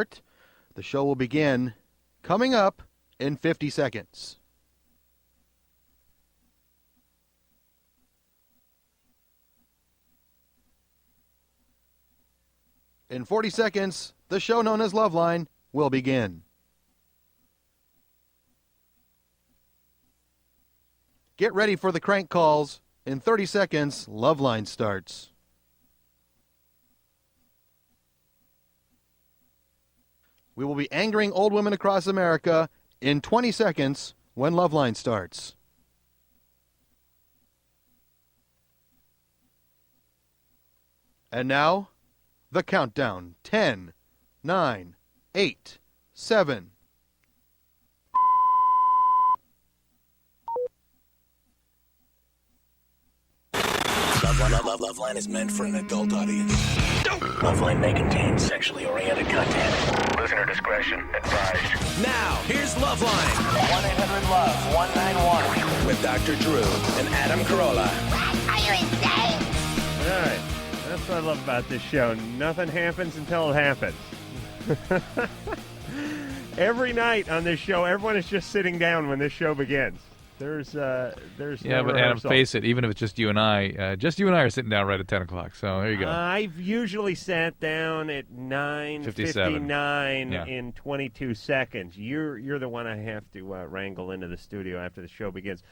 start. The show will begin coming up in 50 seconds. In 40 seconds, the show known as LoveLine will begin. Get ready for the crank calls. In 30 seconds, LoveLine starts. We will be angering old women across America in 20 seconds when LoveLine starts. And now, the countdown. 10, 9, 8, 7. LoveLine is meant for an adult audience. LoveLine may contain sexually oriented content. Listener discretion advised. Now, here's LoveLine. 1-800-LOVE-191. With Dr. Drew and Adam Carolla. Are you insane? All right. That's what I love about this show. Nothing happens until it happens. Every night on this show, everyone is just sitting down when this show begins. There's yeah, no but Adam, rehearsal. face it. Even if it's just you and I are sitting down right at 10 o'clock. So there you go. I've usually sat down at 9:59 Yeah. in 22 seconds. You're the one I have to wrangle into the studio after the show begins.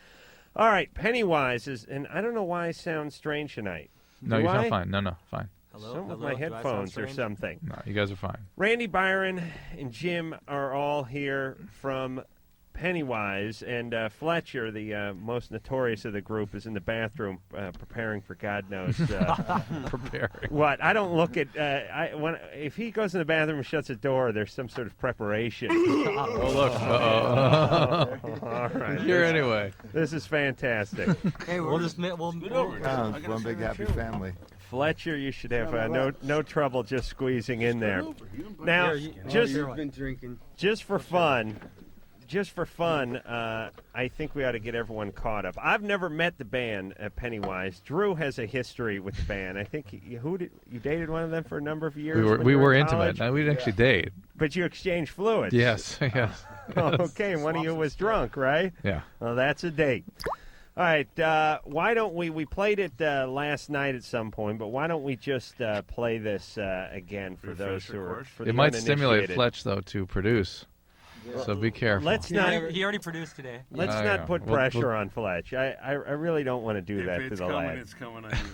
All right, Pennywise is, and I don't know why I sound strange tonight. No, Do you sound I? fine. No, fine. Some with my headphones or something. No, you guys are fine. Randy Byron and Jim are all here from Pennywise, and Fletcher, the most notorious of the group, is in the bathroom preparing for God knows Preparing. what. I don't look at if he goes in the bathroom and shuts the door, there's some sort of preparation. Oh, look. All right. Here anyway. This is fantastic. Hey, we'll scoot over. It's one big happy family. Fletcher, you should have no trouble just squeezing in there. Now, just for fun, I think we ought to get everyone caught up. I've never met the band Pennywise. Drew has a history with the band. I think you dated one of them for a number of years. We were in intimate. college? No, we didn't actually date. But you exchanged fluids. Yes, yes. Okay, and one of you was drunk, right? Yeah. Well, that's a date. All right, why don't we played it last night at some point, but why don't we just play this again for those who are for the It might stimulate uninitiated. Fletch, though, to produce. So be careful. Let's not. He already produced today. Let's not put pressure on Fletch. I really don't want to do that to the lad. It's coming on you, Adam.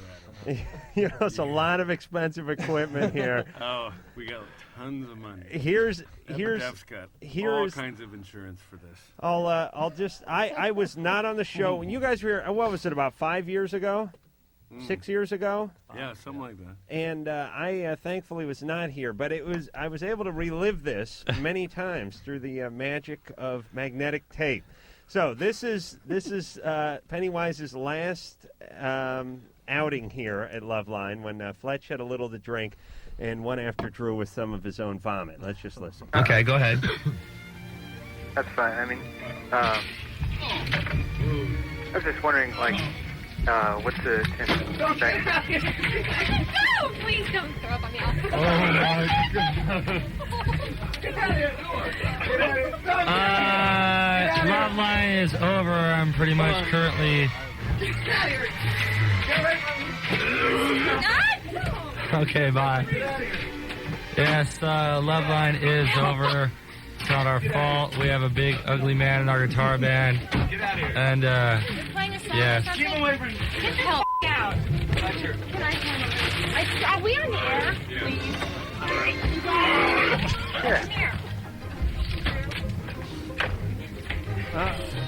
You know, it's a lot of expensive equipment here. Oh, we got tons of money. Here's Dev's got all kinds of insurance for this. I was not on the show when you guys were here. What was it, about 5 years ago? 6 years ago? Yeah, something like that. And I thankfully was not here, but I was able to relive this many times through the magic of magnetic tape. So this is Pennywise's last outing here at LoveLine when Fletch had a little to drink and went after Drew with some of his own vomit. Let's just listen. Okay, go ahead. That's fine. I mean, I was just wondering, like, what's the intention? No, please don't throw up on me. LoveLine is over. I'm pretty much currently. Okay, bye. Yes, LoveLine is over. It's not our fault. We have a big, ugly man in our guitar band. And, yeah. Keep away from me. Get the hell out. Can I are we on the air? Please. Here.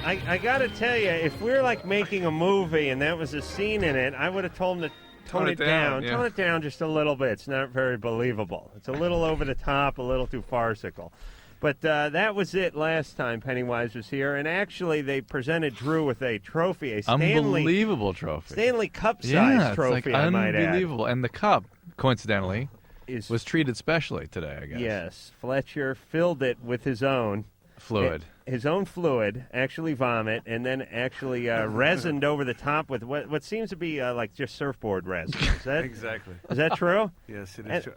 I got to tell you, if we're like making a movie and that was a scene in it, I would have told him to tone it down. Yeah. Tone it down just a little bit. It's not very believable. It's a little over the top, a little too farcical. But that was it last time Pennywise was here. And actually, they presented Drew with a trophy, a Unbelievable trophy. Stanley Cup-sized trophy, I might add. Unbelievable. And the cup, coincidentally, Is was treated specially today, I guess. Yes. Fletcher filled it with his own Fluid. His own fluid, actually vomit, and then actually resined over the top with what seems to be like just surfboard resin. Is that Exactly. Is that true? Yes, it is true.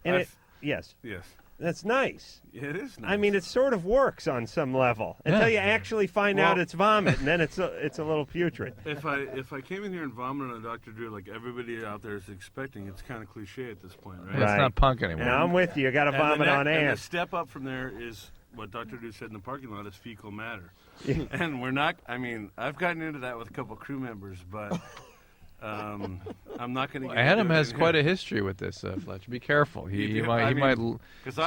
And yes. Yes. That's nice. It is nice. I mean, it sort of works on some level until you actually find out it's vomit, and then it's a little putrid. If I came in here and vomited on Dr. Drew like everybody out there is expecting, it's kind of cliche at this point, right? It's not punk anymore. Now I'm with you. You got to vomit on air. And the step up from there is what Dr. Drew said in the parking lot is fecal matter. And we're not. I mean, I've gotten into that with a couple crew members, but. I'm not going to. Adam has quite a history with this, Fletcher. Be careful. He might. Because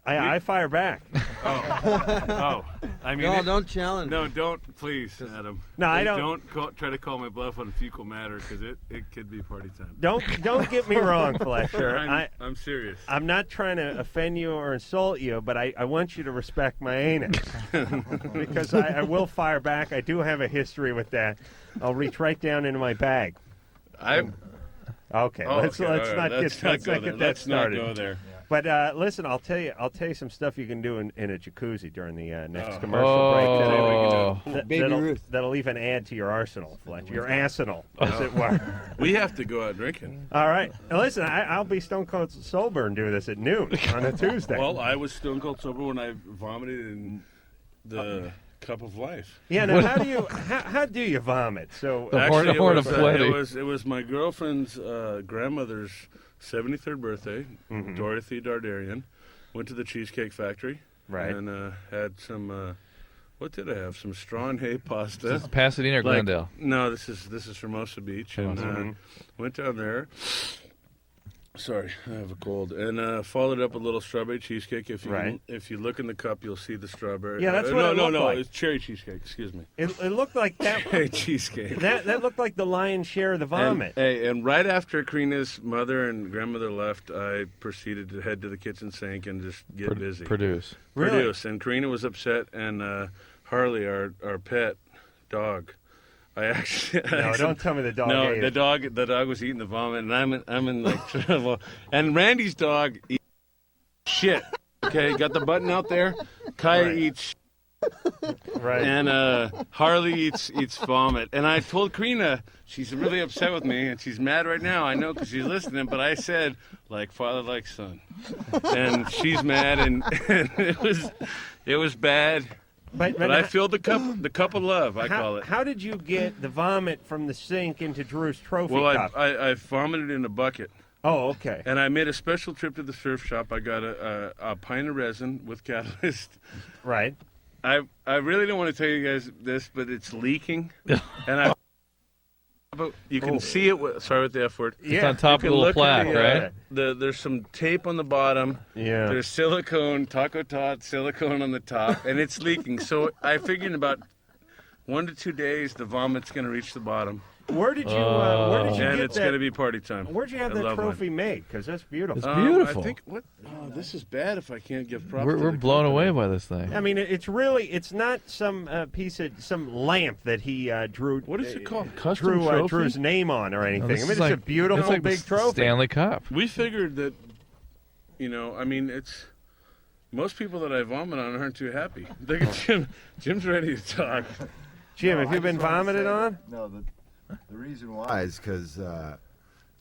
I fire back. Oh, I mean, no, don't challenge. No, don't, please, Adam. No, I don't. Don't try to call my bluff on fecal matter because it could be party time. Don't get me wrong, Fletcher. I'm serious. I'm not trying to offend you or insult you, but I want you to respect my anus because I will fire back. I do have a history with that. I'll reach right down into my bag. Okay. Let's not get that started. Not go there. But listen, I'll tell you some stuff you can do in a jacuzzi during the next commercial break. That'll even add to your arsenal, Fletcher. Your arsenal, as it were. We have to go out drinking. All right. Now, listen, I'll be stone cold sober and do this at noon on a Tuesday. Well, I was stone cold sober when I vomited in the cup of life. Yeah. Now, how do you vomit? So actually, it was my girlfriend's grandmother's 73rd birthday, Dorothy Dardarian. Went to the Cheesecake Factory. Right. And had some, what did I have? Some straw and hay pasta. Is this Pasadena or Glendale? No, this is Hermosa Beach. And went down there. Sorry, I have a cold. And followed up with a little strawberry cheesecake. If you look in the cup, you'll see the strawberry. Yeah, that's what it looked like. It's cherry cheesecake. Excuse me. It looked like that. Cherry cheesecake. That looked like the lion's share of the vomit. And right after Karina's mother and grandmother left, I proceeded to head to the kitchen sink and just get busy. Produce. Really? And Karina was upset, and Harley, our pet dog. Don't tell me the dog ate it. The dog was eating the vomit, and I'm in like trouble. And Randy's dog eats shit. Okay, got the button out there. Kaya eats right, and Harley eats vomit. And I told Karina, she's really upset with me, and she's mad right now. I know because she's listening. But I said, like father, like son, and she's mad, and it was bad. But I filled the cup of love, I call it. How did you get the vomit from the sink into Drew's trophy cup? Well, I vomited in a bucket. Oh, okay. And I made a special trip to the surf shop. I got a pint of resin with catalyst. Right. I really don't want to tell you guys this, but it's leaking. And but you can see it. Sorry with the F word. It's on top of a little plaque, right? There's some tape on the bottom. Yeah. There's silicone, Taco Tot silicone on the top, and it's leaking. So I figured in about 1 to 2 days, the vomit's going to reach the bottom. Where did you get and it's going to be party time. Where'd you have that trophy made? Because that's beautiful. It's beautiful. I think this is bad if I can't give props. We're blown away by this thing. I mean, it's not some some lamp that he drew. What is it called? Custom trophy? Drew his name on or anything. No, it's a beautiful big trophy. Stanley Cup. We figured that, I mean, it's most people that I vomit on aren't too happy. Look at Jim. Jim's ready to talk. Jim, have you been vomited on? No, the reason why is because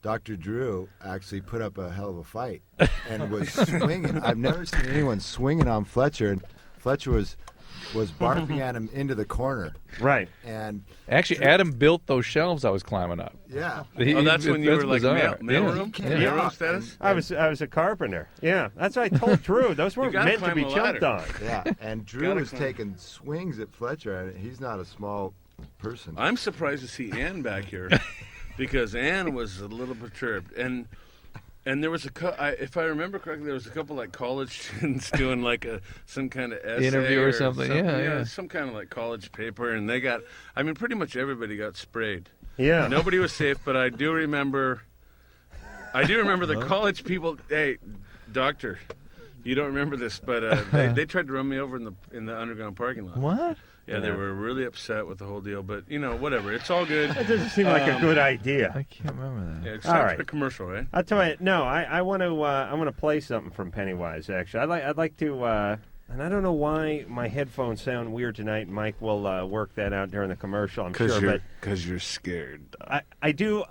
Dr. Drew actually put up a hell of a fight and was swinging. I've never seen anyone swinging on Fletcher, and Fletcher was barfing at him into the corner. Right. And actually, Adam built those shelves I was climbing up. Yeah. That's when you were like mailroom status? I was a carpenter. Yeah. That's what I told Drew. Those weren't meant to be jumped on. Yeah. And Drew was taking swings at Fletcher, and he's not a small person. I'm surprised to see Ann back here because Ann was a little perturbed, and there was if I remember correctly, there was a couple like college students doing like some kind of essay interview or something. Yeah, some kind of like college paper, and they got. I mean, pretty much everybody got sprayed. Yeah, nobody was safe, but I do remember the college people. Hey, doctor. You don't remember this, but they tried to run me over in the underground parking lot. What? Yeah, they were really upset with the whole deal, but whatever. It's all good. That doesn't seem like a good idea. I can't remember that. Yeah, it's time for a commercial, right? I'll tell you. No, I want to. I want to play something from Pennywise. Actually, I'd like to And I don't know why my headphones sound weird tonight. Mike will work that out during the commercial, I'm sure. Because you're scared. I do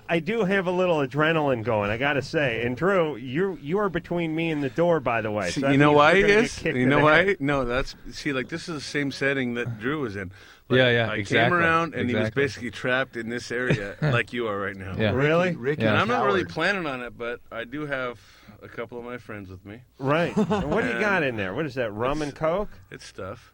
I do have a little adrenaline going, I got to say. And Drew, you are between me and the door, by the way. See, So that you know means why you're he gonna is? get kicked You in know the why? head. No, this is the same setting that Drew was in. I exactly. came around and he was Exactly. basically trapped in this area like you are right now. Yeah. Really? Ricky And I'm not really Howard. planning on it, but I do have a couple of my friends with me. Right. And what do you got in there? What is that, rum and coke? It's stuff.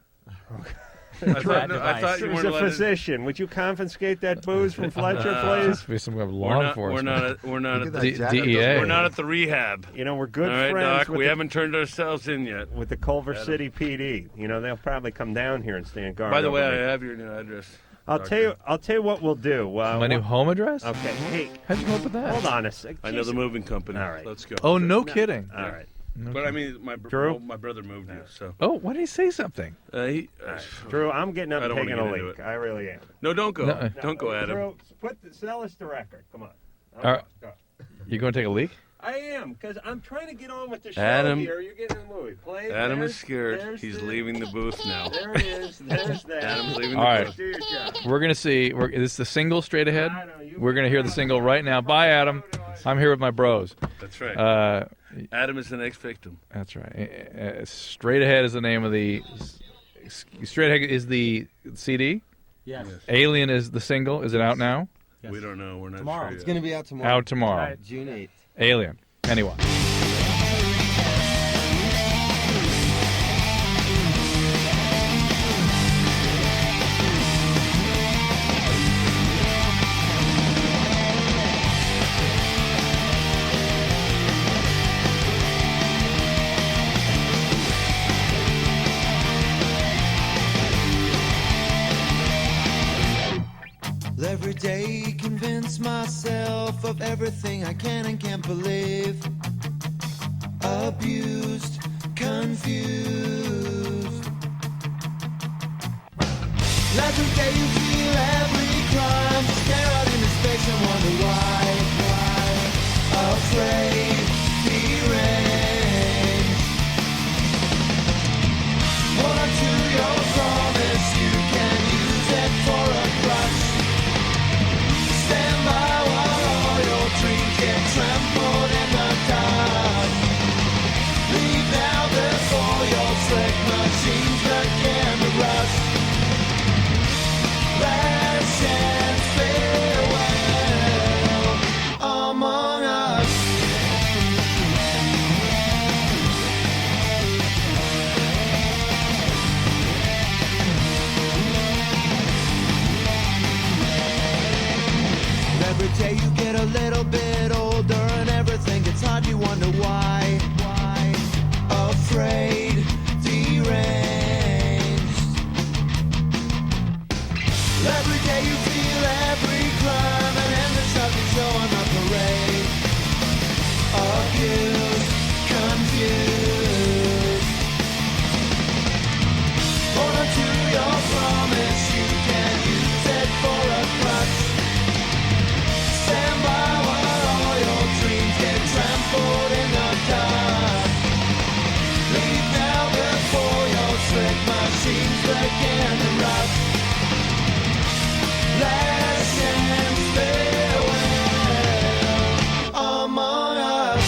Bad I thought device. you He's weren't a allowed to. physician. Would you confiscate that booze from Fletcher, Must please? be some kind of law We're not enforcement. at Look the at that jacket. DEA. we're not at the rehab. You know, we're good All right, friends Doc. with We the, haven't turned ourselves in yet. with the Culver City PD. You know, they'll probably come down here and stand guard. By the way, over I me. have your new address. I'll Doctor. tell you what we'll do. My new home address? Okay. Hey, How'd you come up with that? hold on a sec. I know the moving company. All right. Let's go. Oh, no kidding. All right. But I mean, Drew? my brother moved you, so Oh, why did he say something? Drew, I'm getting up I and don't wanna taking a get into leak. it. I really am. no, don't go, No. don't go, Adam. Drew, sell us the record. Come on. All right. Go. You going to take a leak? I am, because I'm trying to get on with the show Adam- here. You're getting in the movie. Play. Adam there's- is scared. there's He's the- leaving the booth now. There it is. There's that. Adam's leaving All the right. booth. Do your job. We're going to see. This is the single straight ahead. I know, you- We're going to hear the single right now. Bye, Adam. I'm here with my bros. That's right. Adam is the next victim. That's right. Straight Ahead is the name of the. Straight Ahead is the CD. Yes. Alien is the single. Is it out now? Yes. We don't know. We're not Tomorrow. sure It's yet. Going to be out tomorrow. Out tomorrow. June 8th. Alien. Anyway. Every day convince myself of everything I can and can't believe. Abused, confused. Every day you feel every crime. Stare out into space and wonder why. Afraid, deranged. Hold on to your promise. You can use it for a crutch. Stand by while all your dreams get trampled in the dark. Leave now before your slick machines begin to rust. Last chance farewell among us. Every day you get a little bit older and everything gets hard, you wonder why. Afraid, deranged. Every day you feel every crime and endless of you show on the parade. Abused, confused. Hold on to your promise, you can use it for a crutch. Stand by while all your dreams get trampled in the dark. Leave now before your slick machines begin to rust. Last chance farewell among us.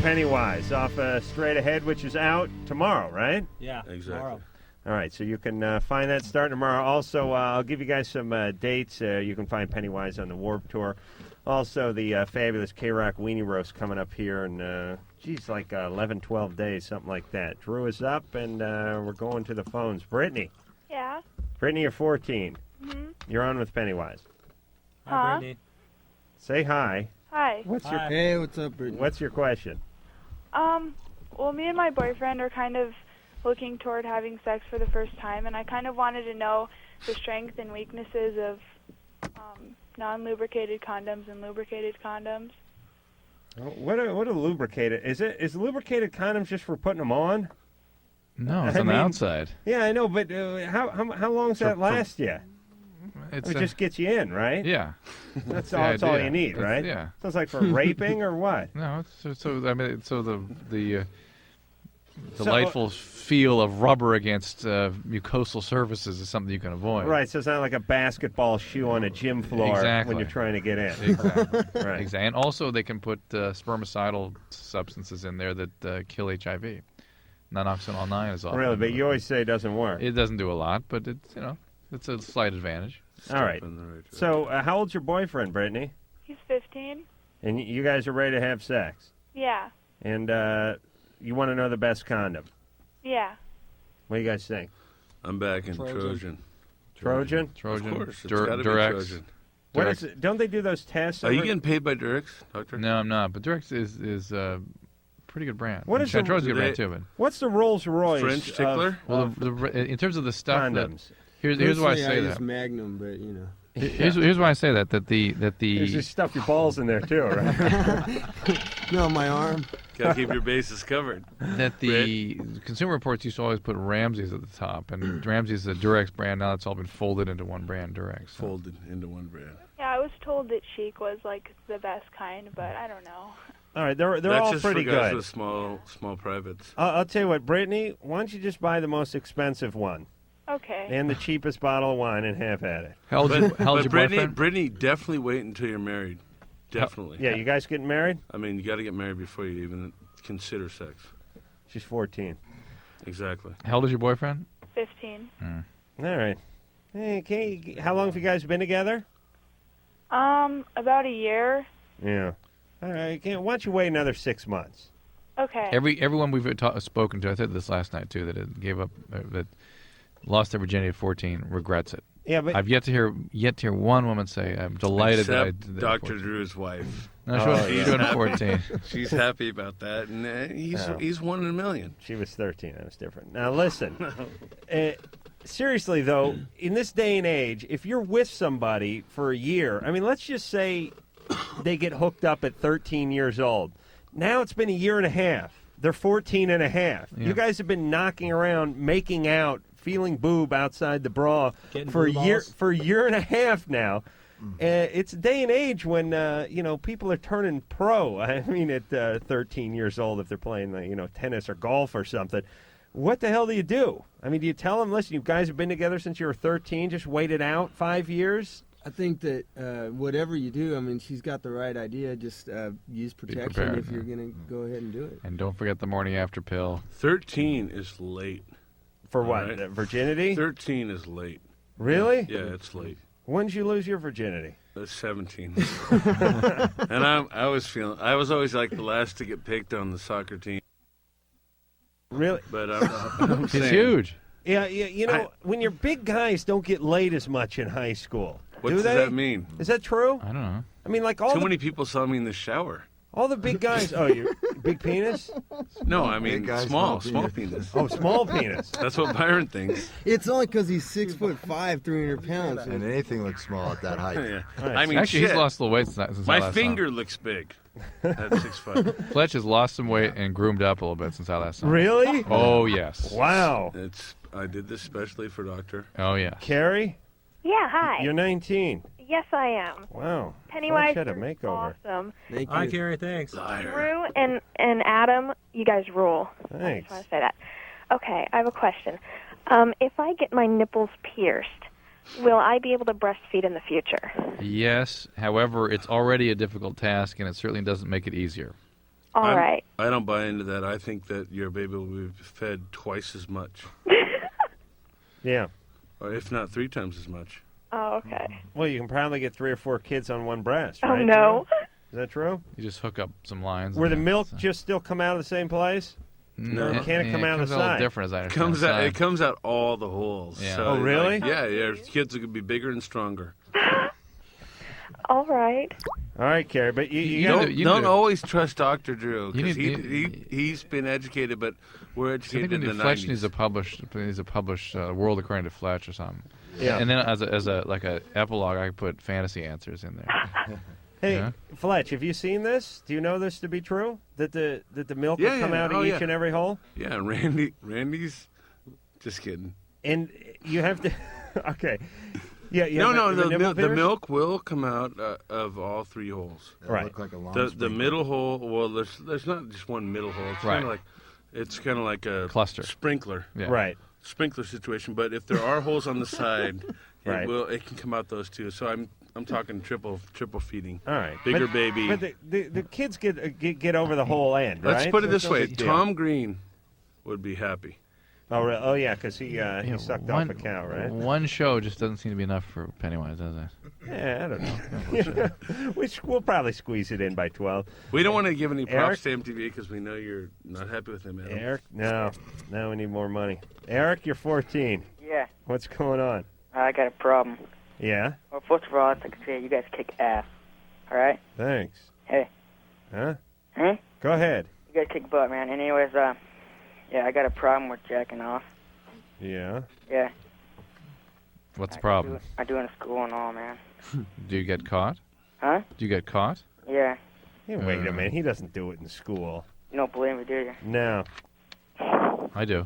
Pennywise off Straight Ahead, which is out tomorrow, right? Yeah, Exactly. tomorrow. All right, so you can find that starting tomorrow. Also, I'll give you guys some dates. You can find Pennywise on the Warped Tour. Also, the fabulous K-Rock Weenie Roast coming up here in, 11, 12 days, something like that. Drew is up, and we're going to the phones. Brittany. Yeah. Brittany, you're 14. Mm-hmm. You're on with Pennywise. Hi, Brittany. Say hi. Hi. Hey, what's up, Brittany? What's your question? Well, me and my boyfriend are kind of looking toward having sex for the first time, and I kind of wanted to know the strengths and weaknesses of non-lubricated condoms and lubricated condoms. What are lubricated? Is lubricated condoms just for putting them on? No, it's on the outside. Yeah, I know, but how long does that last you? It just gets you in, right? Yeah. That's the all idea. you need, right? Yeah. Sounds like for raping or what? No, the delightful feel of rubber against mucosal surfaces is something you can avoid. Right, so it's not like a basketball shoe on a gym floor Exactly. when you're trying to get in. Exactly. Right. Exactly. And also they can put spermicidal substances in there that kill HIV. Non-oxynol 9 is often. Really, but you always say it doesn't work. It doesn't do a lot, but it's a slight advantage. All right. So how old's your boyfriend, Brittany? He's 15. And you guys are ready to have sex? Yeah. And you want to know the best condom? Yeah. What do you guys think? I'm back in Trojan. Trojan? Of course. It's Dur- gotta be Durex. Trojan. What is it? Don't they do those tests? Are you over- getting paid by Durex, Doctor? No, I'm not. But Durex is a pretty good brand. What is and the- Trojan's a good do brand they- too, but What's the Rolls Royce? French tickler? well, in terms of the stuff condoms. that here's why I say use that. Magnum, but you know. Here's why I say that the There's just stuff your balls in there too, right? No, my arm. Gotta keep your bases covered. that the Consumer Reports used to always put Ramsey's at the top, and Ramsey's is a Durex brand. Now it's all been folded into one brand, Durex. So. Folded into one brand. Yeah, I was told that Chic was like the best kind, but I don't know. All right, they're That's all just pretty for guys good. with small privates. I'll tell you what, Brittany, why don't you just buy the most expensive one Okay. and the cheapest bottle of wine and have at it? How old's your Brittany, boyfriend? Brittany, definitely wait until you're married. Definitely. Yeah, you guys getting married? I mean, you got to get married before you even consider sex. She's 14. Exactly. How old is your boyfriend? 15. All right. Hey, how long have you guys been together? About a year. Yeah. All right. Why don't you wait another 6 months? Okay. Everyone we've spoken to, I said this last night too, that it gave up, that lost their virginity at 14, regrets it. Yeah, but I've yet to hear one woman say, "I'm delighted that I Except did that." at Dr. 14." Drew's wife. No, she wasn't 14. She's happy about that, and he's one in a million. She was 13. That was different. Now, listen. Seriously, though, in this day and age, if you're with somebody for a year, I mean, let's just say they get hooked up at 13 years old. Now it's been a year and a half. They're 14 and a half. Yeah. You guys have been knocking around, making out, feeling boob outside the bra for a year and a half now. It's a day and age when people are turning pro. I mean, at 13 years old, if they're playing tennis or golf or something. What the hell do you do? I mean, do you tell them, listen, you guys have been together since you were 13, just wait it out 5 years? I think that whatever you do, I mean, she's got the right idea. Just use protection prepared, if you're going to go ahead and do it. And don't forget the morning after pill. 13 is late. For what? Right. Virginity? 13 is late. Really? Yeah, it's late. When did you lose your virginity? 17. And I was always like the last to get picked on the soccer team. Really? But I'm It's saying, huge. Yeah, when you're big guys don't get laid as much in high school. What do does they? that mean? Is that true? I don't know. I mean, like Too many people saw me in the shower. all the big guys. Oh, you big penis? No, I mean Big guy, small small penis. Oh, small penis. That's what Byron thinks. It's only because he's 6'5", 300 pounds. And anything looks small at that height. Yeah. Right. I mean, Actually, shit. he's lost a little weight since I My last finger looks big at 6'5". Fletch has lost some weight and groomed up a little bit since I last saw him. Really? Oh, yes. Wow. I did this specially for Doctor. Oh, yeah. Carrie, Yeah, hi. you're 19. Yes, I am. Wow. Pennywise Fletch had a is makeover. awesome. Thank Hi, you. Carrie. Thanks. Drew and Adam, you guys rule. I Thanks. just want to say that. Okay, I have a question. If I get my nipples pierced, will I be able to breastfeed in the future? Yes. However, it's already a difficult task, and it certainly doesn't make it easier. All right. I don't buy into that. I think that your baby will be fed twice as much. Yeah. Or if not 3 times as much. Oh, okay. Well, you can probably get 3 or 4 kids on one breast, Oh, right? no. Is that true? You just hook up some lines. Where the and milk just still come out of the same place? No. Or can it come out of the a little side? different, as I understand. It comes out all the holes. Yeah. So Oh, really? Your kids are going to be bigger and stronger. All right. All right, Carrie, but you don't always trust Dr. Drew, because You he's been educated, but we're I educated think in the Fletcher 90s. needs to publish World According to Fletch or something. Yeah. And then as a like a epilogue, I could put fantasy answers in there. Hey, Yeah. Fletch, have you seen this? Do you know this to be true? That the milk will come out of each and every hole? Yeah, Randy's just kidding. And you have to okay. Yeah, the milk will come out of all 3 holes. Right. Look like a long The middle hole, well, there's not just one middle hole. It's kind of like a cluster sprinkler. Yeah. Right. Sprinkler situation, but if there are holes on the side, Right. it can come out those 2. So I'm talking triple feeding. All right. Bigger But- baby. But the kids get over the whole end, right? Let's put it So it's this no way: big deal. Tom Green would be happy. Oh, really? Oh, yeah, because he sucked off a cow, right? One show just doesn't seem to be enough for Pennywise, does it? Yeah, I don't know. We'll probably squeeze it in by 12. We don't want to give any props Eric? to MTV because we know you're not happy with him, Adam. Eric? No, we need more money. Eric, you're 14. Yeah, What's going on? I got a problem. Yeah? Well, first of all, I'd like to say you guys kick ass. All right? Thanks. Hey. Huh? Huh? Go ahead. You guys kick butt, man. Anyways, yeah, I got a problem with jacking off. Yeah? Yeah, What's the problem? I do in school and all, man. Do you get caught? Huh? Do you get caught? Yeah. Hey, wait a minute. He doesn't do it in school. You don't believe me, do you? No. I do.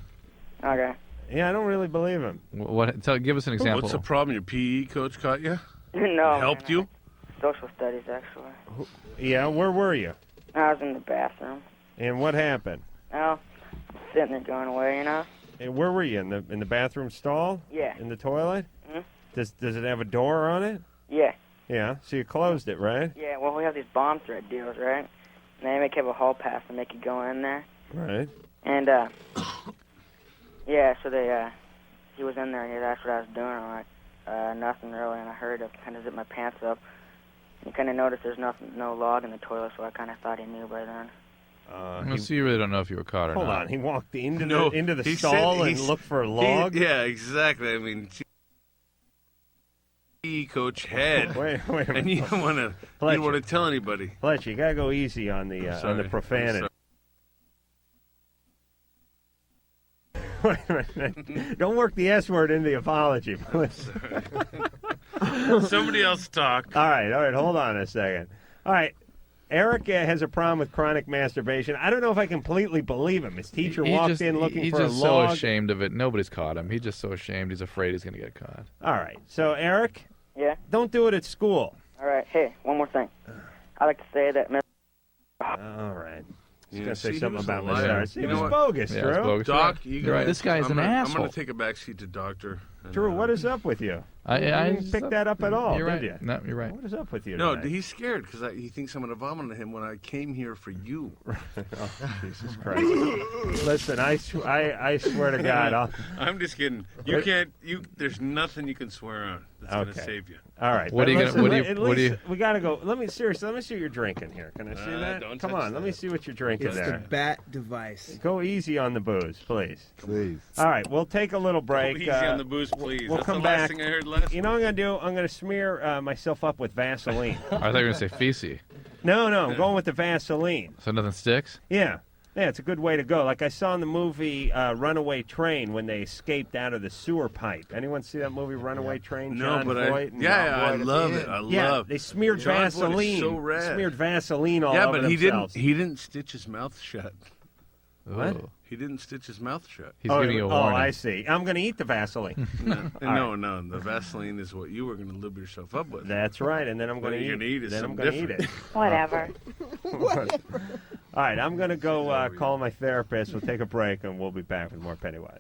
Okay. Yeah, I don't really believe him. Give us an example. What's the problem? Your PE coach caught you? No. Helped you? Social studies, actually. Yeah, where were you? I was in the bathroom. And what happened? Well, sitting there going away, you know? And where were you? In the bathroom stall? Yeah. In the toilet? Hmm? Does it have a door on it? Yeah. Yeah. So you closed it, right? Yeah, well, we have these bomb thread deals, right? And they make you have a hall pass and make you go in there. Right. And, yeah, so he was in there and he asked what I was doing. I'm like, nothing really. And I heard him kind of zip my pants up. And he kind of noticed there's no log in the toilet, so I kind of thought he knew by then. So you really don't know if you were caught or Hold not. on. He walked into No, the he stall said and looked for a log? Yeah, exactly. I mean, PE coach head. Wait a minute. And you don't want to tell anybody. Fletcher, you got to go easy on the profanity. Wait a minute. Don't work the S word into the apology. Somebody else talk. All right. Hold on a second. All right. Eric has a problem with chronic masturbation. I don't know if I completely believe him. His teacher walked in looking for a log. He's just so ashamed of it. Nobody's caught him. He's just so ashamed. He's afraid he's going to get caught. All right. So, Eric, Yeah? don't do it at school. All right. Hey, one more thing. I'd like to say that... All right. He's Yeah, going to say see, something he was a about Miss liar. Harris. It You was know what? bogus, Yeah, Drew. it's bogus. Doc, You're right. This guy's an asshole. I'm going to take a backseat to Doctor. Drew, what is up with you? I you didn't pick that up at all, You're right. did you? No, you're right. What is up with you No, tonight? he's scared because he thinks I'm going to vomit on him when I came here for you. Oh, Jesus Christ. Listen, I swear to God. I'm just kidding. You can't. There's nothing you can swear on that's going to save you. All right. What are you listen, gonna? We got to go. Let me see what you're drinking here. Can I see that? Don't Come touch on. Let me that. see what you're drinking It's there. the bat device. Go easy on the booze, please. Please. All right. We'll take a little break. Easy on the booze, please. We'll That's come the last back. thing I heard last You know what I'm going to do? I'm going to smear myself up with Vaseline. I thought you were going to say feces. No, I'm going with the Vaseline. So nothing sticks? Yeah, it's a good way to go. Like I saw in the movie Runaway Train when they escaped out of the sewer pipe. Anyone see that movie Runaway Train? No, John but Voight and I Ron Voight? love it. I love. They smeared John Voight is Vaseline. so rad. Smeared Vaseline all Yeah, over but themselves. he didn't stitch his mouth shut. What? Ooh. He didn't stitch his mouth shut. He's giving you a warning. Oh, I see. I'm going to eat the Vaseline. No, the Vaseline is what you were going to lube yourself up with. That's right, and then I'm What going to you're eat. gonna eat is then I'm something going to eat it. Whatever. All right, I'm going to go call my therapist. We'll take a break, and we'll be back with more Pennywise.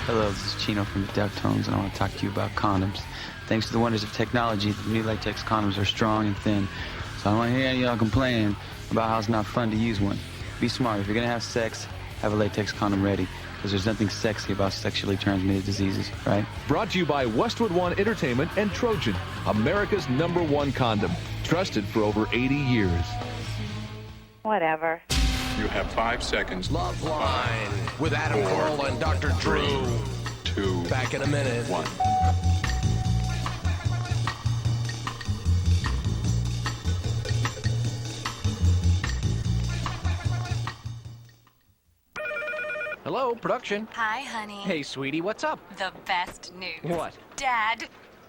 Hello, this is Chino from the Deftones, and I want to talk to you about condoms. Thanks to the wonders of technology, the new latex condoms are strong and thin. So I don't want to hear any of y'all complaining about how it's not fun to use one. Be smart. If you're going to have sex, have a latex condom ready. Because there's nothing sexy about sexually transmitted diseases, right? Brought to you by Westwood One Entertainment and Trojan, America's #1 condom. Trusted for over 80 years. Whatever. You have 5 seconds. LoveLine with Adam Carolla and Dr. Drew. 2. Back in a minute. 1. Hello, production. Hi, honey. Hey, sweetie, what's up? The best news. What? Dad.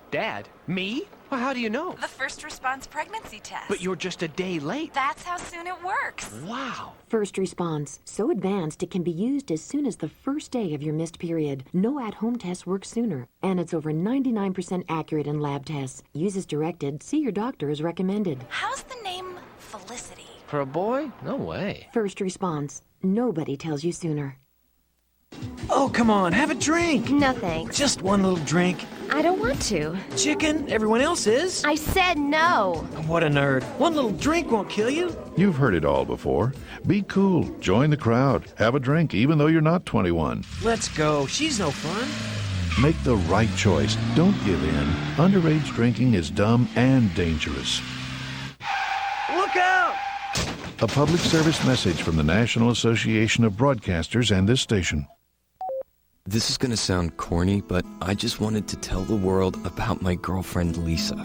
Dad? Me? Well, how do you know? The first response pregnancy test. But you're just a day late. That's how soon it works. Wow. First response. So advanced it can be used as soon as the first day of your missed period. No at-home tests work sooner. And it's over 99% accurate in lab tests. Use as directed. See your doctor as recommended. How's the name Felicity? For a boy? No way. First response. Nobody tells you sooner. Oh, come on, have a drink. No thanks. Just one little drink. I don't want to. Chicken, everyone else is. I said no. What a nerd. One little drink won't kill you. You've heard it all before. Be cool. Join the crowd. Have a drink even though you're not 21. Let's go. She's no fun. Make the right choice. Don't give in. Underage drinking is dumb and dangerous. Look out! A public service message from the National Association of Broadcasters and this station. This is going to sound corny, but I just wanted to tell the world about my girlfriend, Lisa.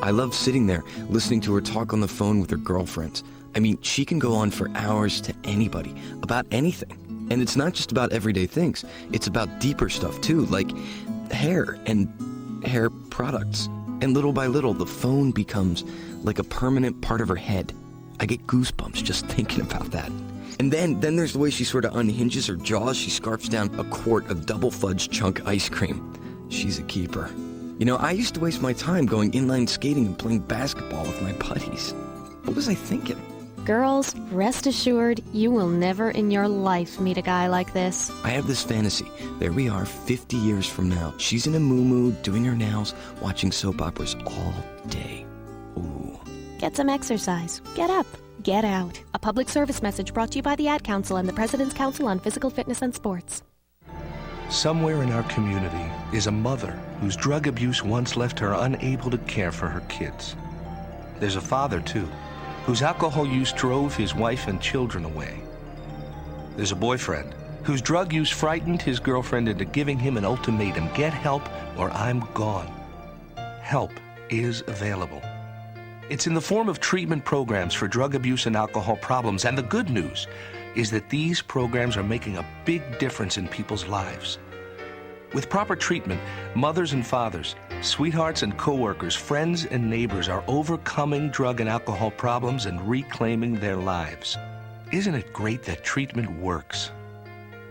I love sitting there, listening to her talk on the phone with her girlfriends. I mean, she can go on for hours to anybody, about anything. And it's not just about everyday things. It's about deeper stuff, too, like hair and hair products. And little by little, the phone becomes like a permanent part of her head. I get goosebumps just thinking about that. And then there's the way she sort of unhinges her jaws. She scarfs down a quart of double fudge chunk ice cream. She's a keeper. You know, I used to waste my time going inline skating and playing basketball with my buddies. What was I thinking? Girls, rest assured, you will never in your life meet a guy like this. I have this fantasy. There we are 50 years from now. She's in a moo-moo, doing her nails, watching soap operas all day. Ooh. Get some exercise. Get up. Get out. A public service message brought to you by the Ad Council and the President's Council on Physical Fitness and Sports. Somewhere in our community is a mother whose drug abuse once left her unable to care for her kids. There's a father, too, whose alcohol use drove his wife and children away. There's a boyfriend whose drug use frightened his girlfriend into giving him an ultimatum: get help or I'm gone. Help is available. It's in the form of treatment programs for drug abuse and alcohol problems, and the good news is that these programs are making a big difference in people's lives. With proper treatment, mothers and fathers, sweethearts and coworkers, friends and neighbors are overcoming drug and alcohol problems and reclaiming their lives. Isn't it great that treatment works?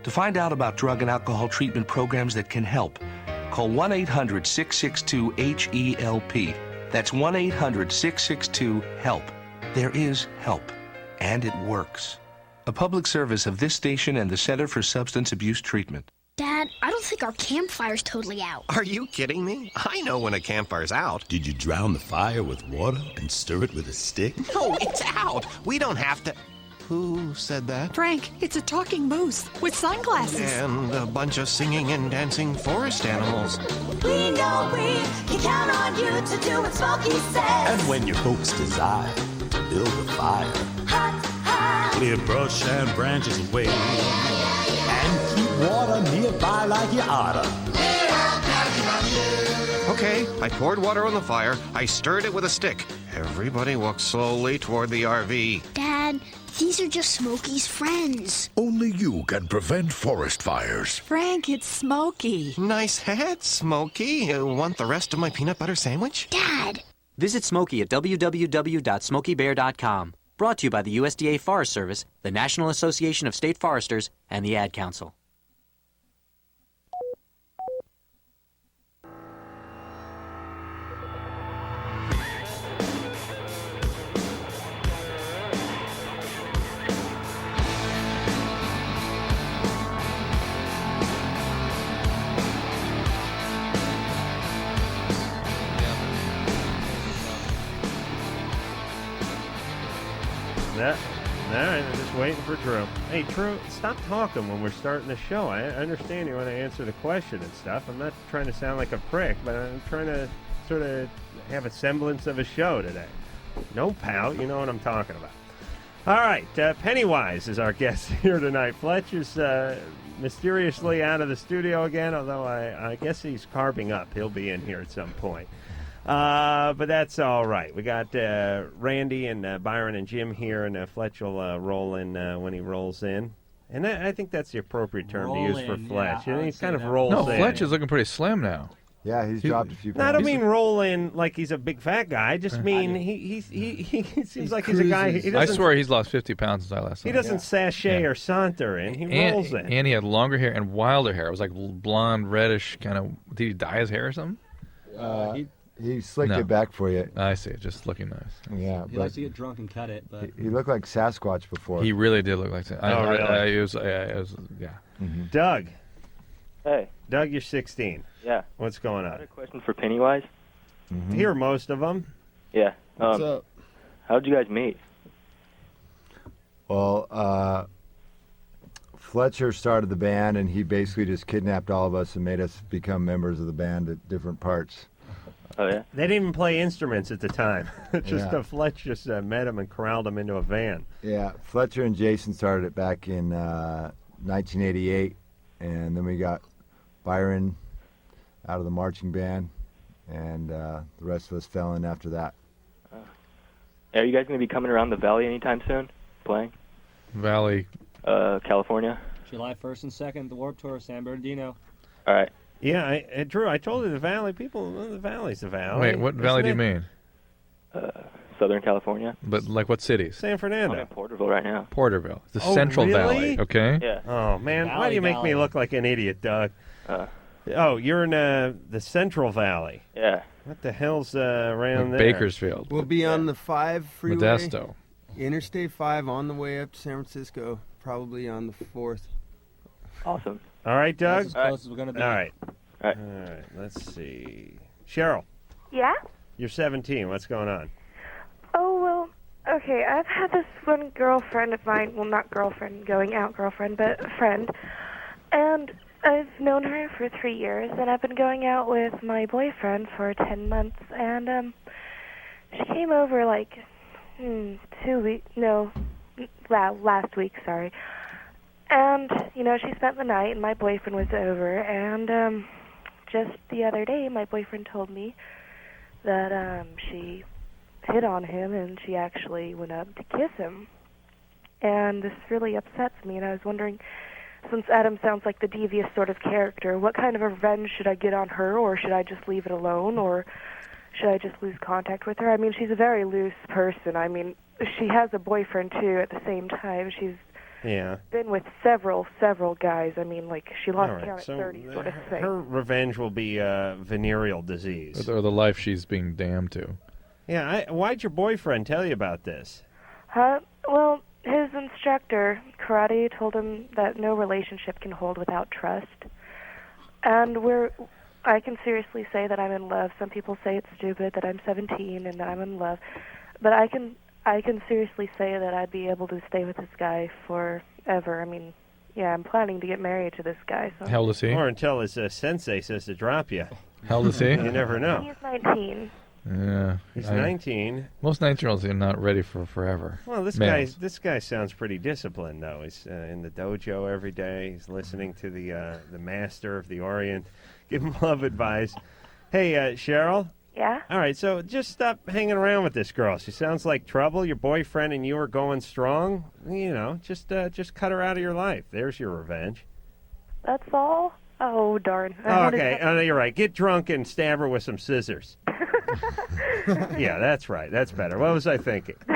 To find out about drug and alcohol treatment programs that can help, call 1-800-662-HELP. That's 1-800-662-HELP. There is help, and it works. A public service of this station and the Center for Substance Abuse Treatment. Dad, I don't think our campfire's totally out. Are you kidding me? I know when a campfire's out. Did you drown the fire with water and stir it with a stick? No, it's out. We don't have to... Who said that? Frank, it's a talking moose with sunglasses. And a bunch of singing and dancing forest animals. We know we can count on you to do what Smokey says. And when your folks desire to build a fire, Hot, hot. Clear brush and branches away. And keep water nearby like you oughta. Okay, I poured water on the fire. I stirred it with a stick. Everybody walked slowly toward the RV. Dad, these are just Smokey's friends. Only you can prevent forest fires. Frank, it's Smokey. Nice hat, Smokey. Want the rest of my peanut butter sandwich? Dad! Visit Smokey at www.smokeybear.com. Brought to you by the USDA Forest Service, the National Association of State Foresters, and the Ad Council. All right, I'm just waiting for Drew. Hey, Drew, stop talking when we're starting the show. I understand you want to answer the question and stuff. I'm not trying to sound like a prick, but I'm trying to sort of have a semblance of a show today. No pout, you know what I'm talking about. All right, Pennywise is our guest here tonight. Fletcher's mysteriously out of the studio again, although I guess he's carving up. He'll be in here at some point. But that's all right. We got Randy and Byron and Jim here, and Fletcher will roll in when he rolls in. And I think that's the appropriate term to use for Fletch. Yeah, he kind of rolls in. No, Fletcher's looking pretty slim now. Yeah, he's dropped a few pounds. I don't mean roll in like he's a big fat guy. I just mean he seems like he's a guy. I swear he's lost 50 pounds since I last saw him. He doesn't sashay or saunter in. He rolls in. And he had longer hair and wilder hair. It was like blonde, reddish kind of. Did he dye his hair or something? He slicked it back for you. I see. Just looking nice. Yeah, He likes to get drunk and cut it, but he looked like Sasquatch before. He really did look like that. Really? It was yeah. Mm-hmm. Doug. Hey. Doug, you're 16. Yeah. What's going I on? had a question for Pennywise. Mm-hmm. Hear most of them. Yeah. What's up? How'd you guys meet? Well, Fletcher started the band, and he basically just kidnapped all of us and made us become members of the band at different parts. Oh, yeah? They didn't even play instruments at the time. Yeah. Fletch just met him and corralled him into a van. Yeah, Fletcher and Jason started it back in 1988, and then we got Byron out of the marching band, and the rest of us fell in after that. Are you guys going to be coming around the Valley anytime soon, playing? Valley. California? July 1st and 2nd, the Warped Tour, San Bernardino. All right. Yeah, Drew, I told you the Valley. The Valley's the Valley. Wait, what valley do you mean? Southern California. But like what cities? San Fernando. I'm in Porterville right now. Porterville. The Oh, Central really? Valley, okay? Yeah. Oh, man, why do you make me look like an idiot, Doug? Oh, you're in the Central Valley. Yeah. What the hell's around there? Bakersfield. We'll be on the 5 freeway. Modesto. Interstate 5 on the way up to San Francisco, probably on the 4th. Awesome. All right, Doug? That's as close as we're going to be. All right. All right. All right, let's see. Cheryl, Yeah? you're 17. What's going on? Oh, well, okay, I've had this one girlfriend of mine, well, not girlfriend, going out girlfriend, but a friend, and I've known her for 3 years, and I've been going out with my boyfriend for 10 months, and she came over like 2 weeks, no, last week, sorry, and, you know, she spent the night, and my boyfriend was over, and just the other day, my boyfriend told me that she hit on him, and she actually went up to kiss him. And this really upsets me, and I was wondering, since Adam sounds like the devious sort of character, what kind of revenge should I get on her, or should I just leave it alone, or should I just lose contact with her? I mean, she's a very loose person. I mean, she has a boyfriend, too, at the same time. She's been with several guys. I mean, like, she lost count at 30 sort of thing. Her revenge will be venereal disease. Or the life she's being damned to. Yeah, why'd your boyfriend tell you about this? Well, his instructor, karate, told him that no relationship can hold without trust. And I can seriously say that I'm in love. Some people say it's stupid that I'm 17 and that I'm in love. But I can seriously say that I'd be able to stay with this guy forever. I mean, yeah, I'm planning to get married to this guy. So. How old is he? Or until his sensei says to drop you. How old is he? You never know. He's 19. Yeah. He's 19. Most 19-year-olds are not ready for forever. Well, this guy sounds pretty disciplined, though. He's in the dojo every day. He's listening to the master of the Orient give him love advice. Hey, Cheryl? Yeah? All right, so just stop hanging around with this girl. She sounds like trouble. Your boyfriend and you are going strong. You know, just cut her out of your life. There's your revenge. That's all? Oh, darn. Okay, no, you're right. Get drunk and stab her with some scissors. Yeah, that's right. That's better. What was I thinking? All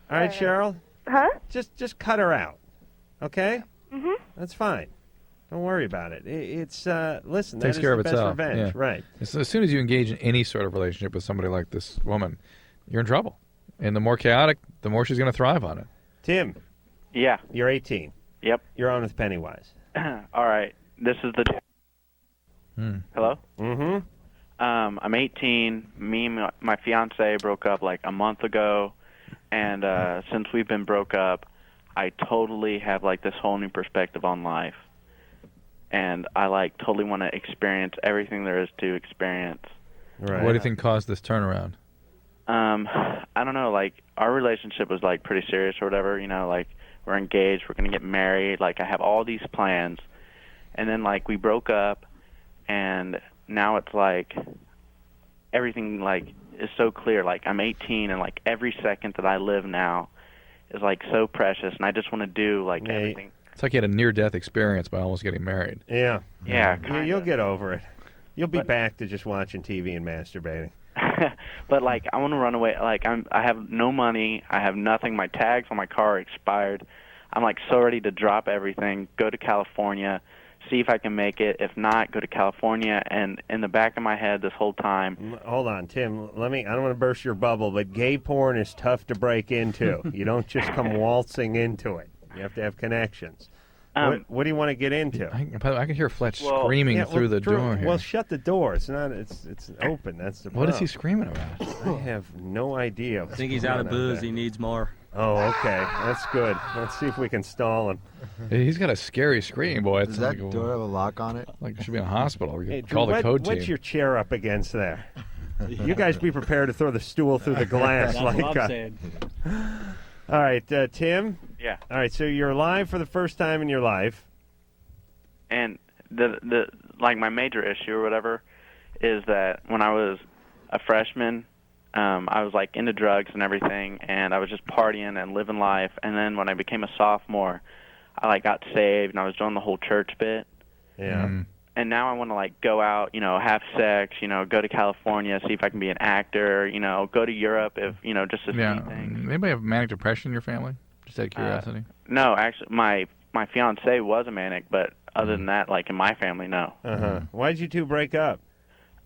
right, Cheryl? Huh? Just cut her out, okay? Mm-hmm. That's fine. Don't worry about it. It's listen. Takes that care is of the best itself. revenge, Yeah. right? As soon as you engage in any sort of relationship with somebody like this woman, you're in trouble. And the more chaotic, the more she's going to thrive on it. Tim. Yeah. You're 18. Yep. You're on with Pennywise. All right. This is the. Hello. Mm-hmm. I'm 18. Me and my fiance broke up like a month ago, And since we've been broke up, I totally have like this whole new perspective on life. And I like totally want to experience everything there is to experience. Right. What do you think caused this turnaround? I don't know, like our relationship was like pretty serious or whatever, you know, like we're engaged, we're going to get married, like I have all these plans. And then like we broke up, and now it's like everything like is so clear. Like I'm 18, and like every second that I live now is like so precious, and I just want to do like everything. It's like you had a near-death experience by almost getting married. Yeah. Yeah, You'll get over it. You'll be back to just watching TV and masturbating. But like I want to run away. Like I have no money. I have nothing. My tags on my car are expired. I'm like so ready to drop everything, go to California, see if I can make it. If not, go to California. And in the back of my head this whole time. Hold on, Tim. I don't want to burst your bubble, but gay porn is tough to break into. You don't just come waltzing into it. You have to have connections. What do you want to get into? I can hear Fletch screaming through the door here. Well, shut the door. It's not. It's open. That's the problem. What is he screaming about? I have no idea. I think he's out of booze. He needs more. Oh, okay. That's good. Let's see if we can stall him. He's got a scary scream, boy. Does that door have a lock on it? Like it should be in a hospital. Hey, call the code team. What's your chair up against there? You guys be prepared to throw the stool through the glass. That's what I'm saying. All right, Tim. Yeah. All right, so you're alive for the first time in your life. And the like my major issue or whatever is that when I was a freshman, I was like into drugs and everything, and I was just partying and living life. And then when I became a sophomore, I like got saved and I was doing the whole church bit. Yeah. And now I want to like go out, you know, have sex, you know, go to California, see if I can be an actor, you know, go to Europe if, you know, just to see things. Anybody have manic depression in your family? Just out of curiosity. No, actually, my fiance was a manic, but other than that, like in my family, no. Why'd you two break up?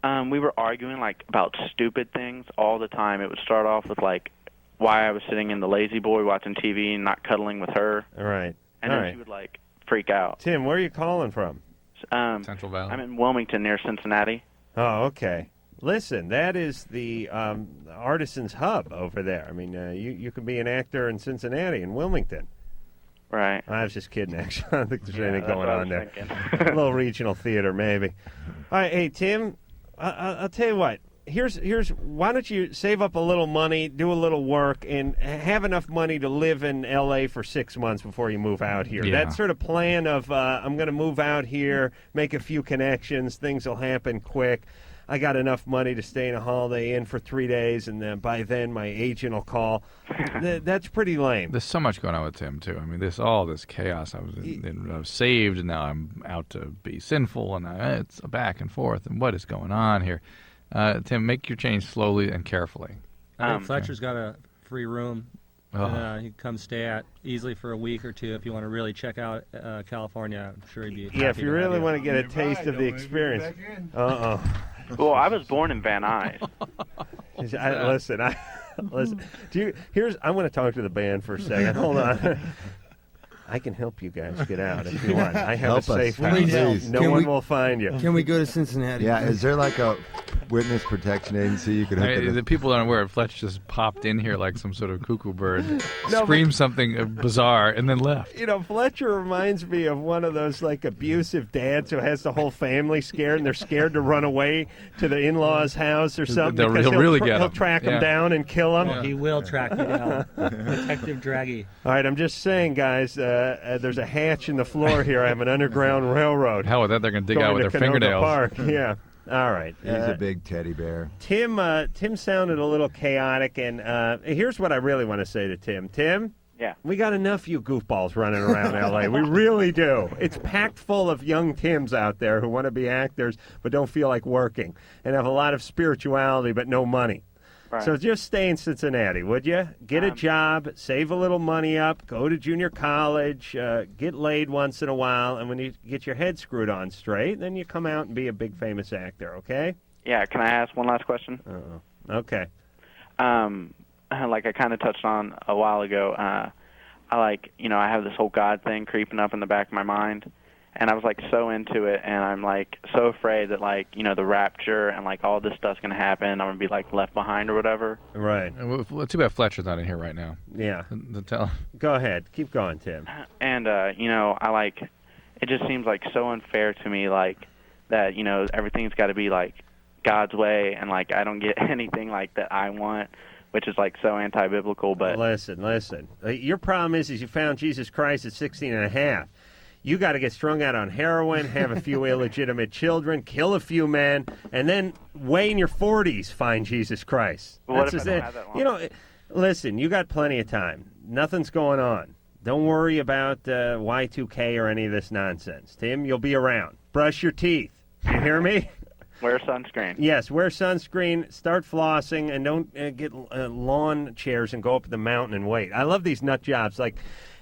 We were arguing like about stupid things all the time. It would start off with like why I was sitting in the lazy boy watching TV and not cuddling with her. All right. And then she would like freak out. Tim, where are you calling from? Central Valley. I'm in Wilmington near Cincinnati. Oh, okay. Listen, that is the artisan's hub over there. I mean, you could be an actor in Cincinnati and Wilmington. Right. I was just kidding, actually. I don't think there's anything going on there. Thinking. A little regional theater, maybe. All right, hey, Tim, I'll tell you what. Here's. Why don't you save up a little money, do a little work, and have enough money to live in L.A. for 6 months before you move out here. Yeah. That sort of plan of I'm going to move out here, make a few connections, things will happen quick. I got enough money to stay in a Holiday Inn for 3 days, and then by then my agent will call. That's pretty lame. There's so much going on with Tim too. I mean, all this chaos. I was saved, and now I'm out to be sinful, and it's a back and forth. And what is going on here? Tim, make your change slowly and carefully. I think Fletcher's got a free room. And, he can come stay at easily for a week or two if you want to really check out California. I'm sure he'd be happy if you really want to get a taste of the experience. Well, I was born in Van Nuys. Listen. I want to talk to the band for a second. Hold on. I can help you guys get out if you want. I have a safe house. No one will find you. Can we go to Cincinnati? Yeah, is there like a witness protection agency you could hook The people aren't aware. Fletch just popped in here like some sort of cuckoo bird, screamed something bizarre, and then left. You know, Fletcher reminds me of one of those like abusive dads who has the whole family scared, and they're scared to run away to the in-laws' house or something. He'll track them down and kill them. Yeah. He will track you down. Detective Draggy. All right, I'm just saying, guys, there's a hatch in the floor here. I have an underground railroad. Hell with that, they're going to dig out with their Canoga fingernails. Park. Yeah. All right. He's a big teddy bear. Tim sounded a little chaotic, and here's what I really want to say to Tim. Tim? Yeah. We got enough of you goofballs running around L.A. We really do. It's packed full of young Tims out there who want to be actors but don't feel like working and have a lot of spirituality but no money. Right. So just stay in Cincinnati, would you? Get a job, save a little money up, go to junior college, get laid once in a while, and when you get your head screwed on straight, then you come out and be a big famous actor, okay? Yeah, can I ask one last question? Okay. Like I kind of touched on a while ago, I have this whole God thing creeping up in the back of my mind, And I was like so into it, and I'm like so afraid that like, you know, the rapture and like all this stuff's gonna happen. I'm gonna be like left behind or whatever. Right. Well, too bad Fletcher's not in here right now. Yeah. To tell. Go ahead. Keep going, Tim. And you know, I like it just seems like so unfair to me, like that, you know, everything's got to be like God's way, and like I don't get anything like that I want, which is like so anti-biblical. But listen. Your problem is you found Jesus Christ at 16 and a half. You got to get strung out on heroin, have a few illegitimate children, kill a few men, and then way in your 40s find Jesus Christ. What if I don't have that long? You know, listen, you got plenty of time. Nothing's going on. Don't worry about Y2K or any of this nonsense. Tim, you'll be around. Brush your teeth. You hear me? Wear sunscreen. Yes, wear sunscreen, start flossing, and don't get lawn chairs and go up the mountain and wait. I love these nut jobs. Like,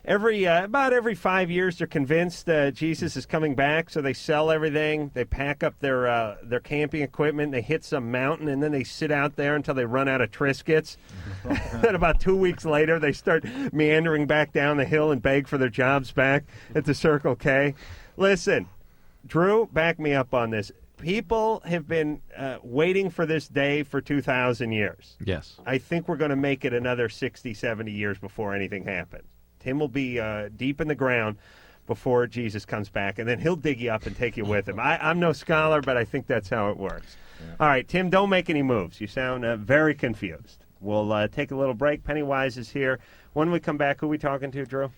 about every 5 years, they're convinced Jesus is coming back, so they sell everything. They pack up their camping equipment. They hit some mountain, and then they sit out there until they run out of Triscuits. Then about 2 weeks later, they start meandering back down the hill and beg for their jobs back at the Circle K. Listen, Drew, back me up on this. People have been waiting for this day for 2,000 years. Yes. I think we're going to make it another 60, 70 years before anything happens. Tim will be deep in the ground before Jesus comes back, and then he'll dig you up and take you with him. I'm no scholar, but I think that's how it works. Yeah. All right, Tim, don't make any moves. You sound very confused. We'll take a little break. Pennywise is here. When we come back, who are we talking to, Drew?